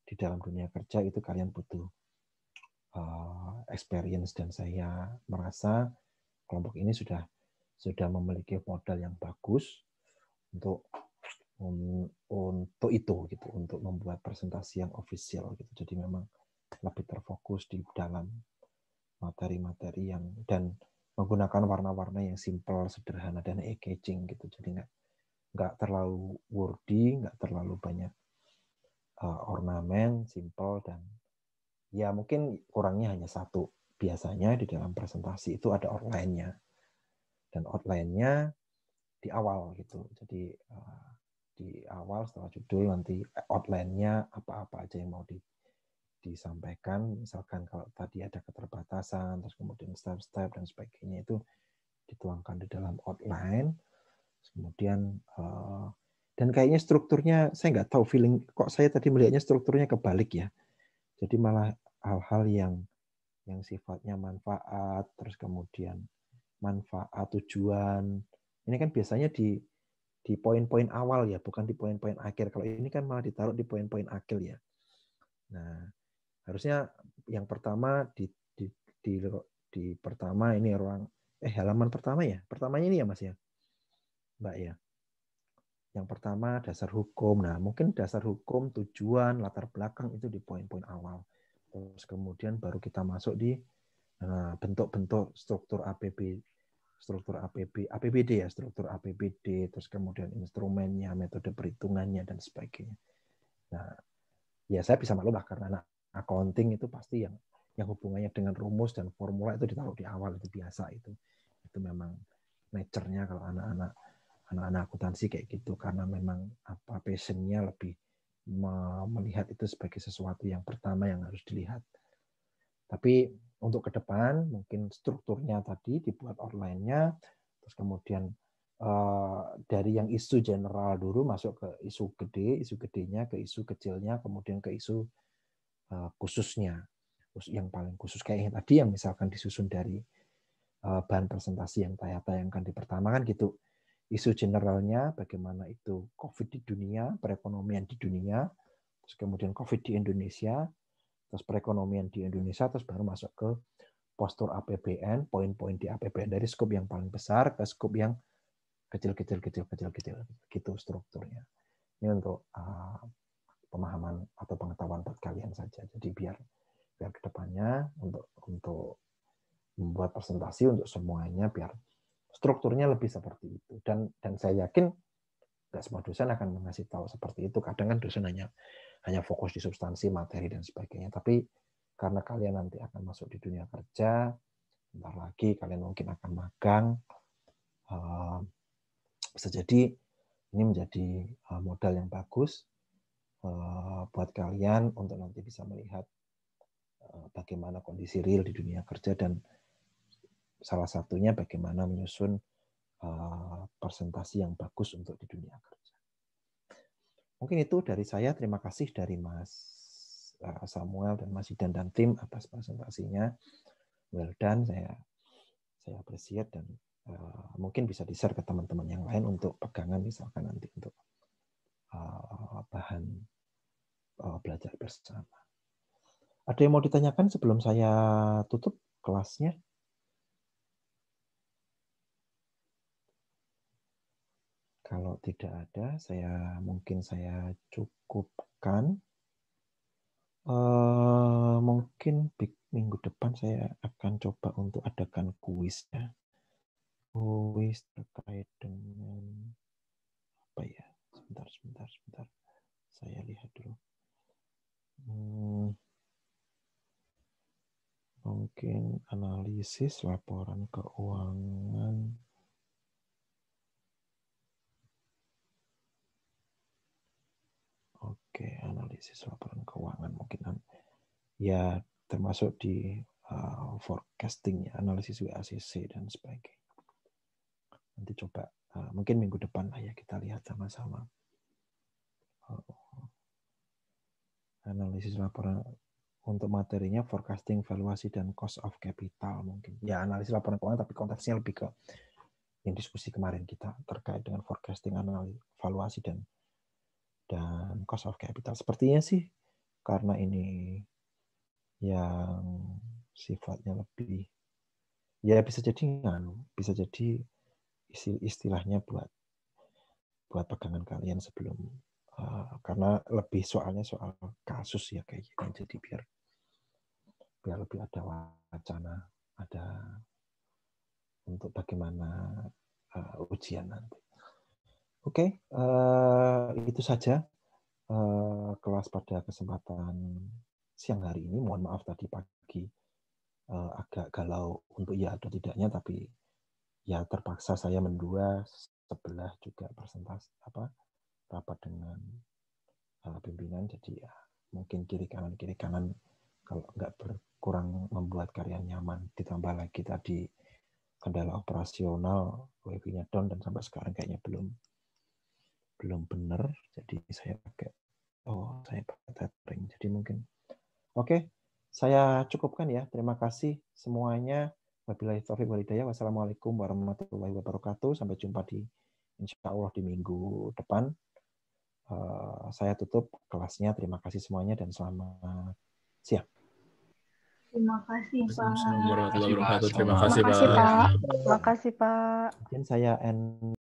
di dalam dunia kerja itu kalian butuh experience, dan saya merasa kelompok ini sudah memiliki modal yang bagus untuk itu gitu, untuk membuat presentasi yang official gitu. Jadi memang lebih terfokus di dalam materi-materi yang dan menggunakan warna-warna yang simple, sederhana, dan eye-catching gitu. Jadi nggak terlalu wordy, nggak terlalu banyak ornamen, simple, dan ya mungkin kurangnya hanya satu. Biasanya di dalam presentasi itu ada outline-nya, dan outline-nya di awal gitu. Jadi di awal setelah judul nanti outline-nya apa-apa aja yang mau disampaikan. Misalkan kalau tadi ada keterbatasan, terus kemudian step-step dan sebagainya itu dituangkan di dalam outline. Kemudian dan kayaknya strukturnya saya nggak tahu, feeling kok saya tadi melihatnya strukturnya kebalik ya. Jadi malah hal-hal yang sifatnya manfaat, terus kemudian manfaat, tujuan. Ini kan biasanya di poin-poin awal ya, bukan di poin-poin akhir. Kalau ini kan malah ditaruh di poin-poin akhir ya. Nah, harusnya yang pertama di pertama ini halaman pertama ya. Pertamanya ini ya Mas ya, Mbak ya. Yang pertama dasar hukum. Nah, mungkin dasar hukum, tujuan, latar belakang itu di poin-poin awal. Terus kemudian baru kita masuk di bentuk-bentuk struktur APBD ya, struktur APBD, terus kemudian instrumennya, metode perhitungannya, dan sebagainya. Nah, ya saya bisa maklum lah, karena anak accounting itu pasti yang hubungannya dengan rumus dan formula itu ditaruh di awal, itu biasa itu memang nature-nya kalau anak-anak akuntansi kayak gitu, karena memang passion-nya lebih melihat itu sebagai sesuatu yang pertama yang harus dilihat. Tapi untuk ke depan mungkin strukturnya tadi dibuat online-nya, terus kemudian dari yang isu general dulu masuk ke isu gedenya, ke isu kecilnya, kemudian ke isu khususnya, yang paling khusus kayak yang tadi yang misalkan disusun dari bahan presentasi yang saya tayangkan di pertama kan gitu. Isu generalnya bagaimana itu COVID di dunia, perekonomian di dunia, terus kemudian COVID di Indonesia, terus perekonomian di Indonesia, terus baru masuk ke postur APBN, poin-poin di APBN dari skop yang paling besar ke skop yang kecil-kecil gitu strukturnya. Ini untuk pemahaman atau pengetahuan buat kalian saja. Jadi biar kedepannya untuk membuat presentasi untuk semuanya biar strukturnya lebih seperti itu. Dan saya yakin nggak semua dosen akan mengasih tahu seperti itu. Kadang kan dosen hanya fokus di substansi, materi dan sebagainya. Tapi karena kalian nanti akan masuk di dunia kerja, bentar lagi kalian mungkin akan magang. Bisa jadi ini menjadi modal yang bagus buat kalian untuk nanti bisa melihat bagaimana kondisi real di dunia kerja dan salah satunya bagaimana menyusun presentasi yang bagus untuk di dunia kerja. Mungkin itu dari saya. Terima kasih dari Mas Samuel dan Mas Idan dan tim atas presentasinya. Well done, saya appreciate dan mungkin bisa di-share ke teman-teman yang lain untuk pegangan misalkan nanti untuk bahan belajar bersama. Ada yang mau ditanyakan sebelum saya tutup kelasnya? Kalau tidak ada, mungkin saya cukupkan. Mungkin minggu depan saya akan coba untuk adakan kuis ya. Kuis terkait dengan apa ya? Sebentar. Saya lihat dulu. Mungkin analisis laporan keuangan. Oke, analisis laporan keuangan mungkin ya termasuk di forecasting ya, analisis WACC dan sebagainya. Nanti coba mungkin minggu depan lah ya kita lihat sama-sama. Analisis laporan untuk materinya forecasting, valuasi dan cost of capital mungkin. Ya analisis laporan keuangan tapi konteksnya lebih ke yang diskusi kemarin kita terkait dengan forecasting, analisis, valuasi dan cost of capital. Sepertinya sih karena ini yang sifatnya lebih ya bisa jadi istilahnya buat pegangan kalian sebelum karena lebih soal kasus ya kayaknya, jadi biar lebih ada wacana, ada untuk bagaimana ujian nanti. Oke, itu saja kelas pada kesempatan siang hari ini. Mohon maaf tadi pagi agak galau untuk ya atau tidaknya, tapi ya terpaksa saya mendua sebelah juga presentasi rapat dengan pimpinan, jadi ya mungkin kiri kanan kalau nggak berkurang membuat karya nyaman, ditambah lagi tadi kendala operasional, wifi-nya down dan sampai sekarang kayaknya belum benar, jadi saya pakai tethering, jadi mungkin oke. Saya cukupkan ya. Terima kasih semuanya. Wabillahi taufiq wal hidayah. Wassalamualaikum warahmatullahi wabarakatuh. Sampai jumpa insya Allah di minggu depan. Saya tutup kelasnya. Terima kasih semuanya dan selamat siang. Terima kasih, Pak. Assalamualaikum warahmatullahi wabarakatuh. Terima kasih, Pak. Terima kasih, Pak. Mungkin saya end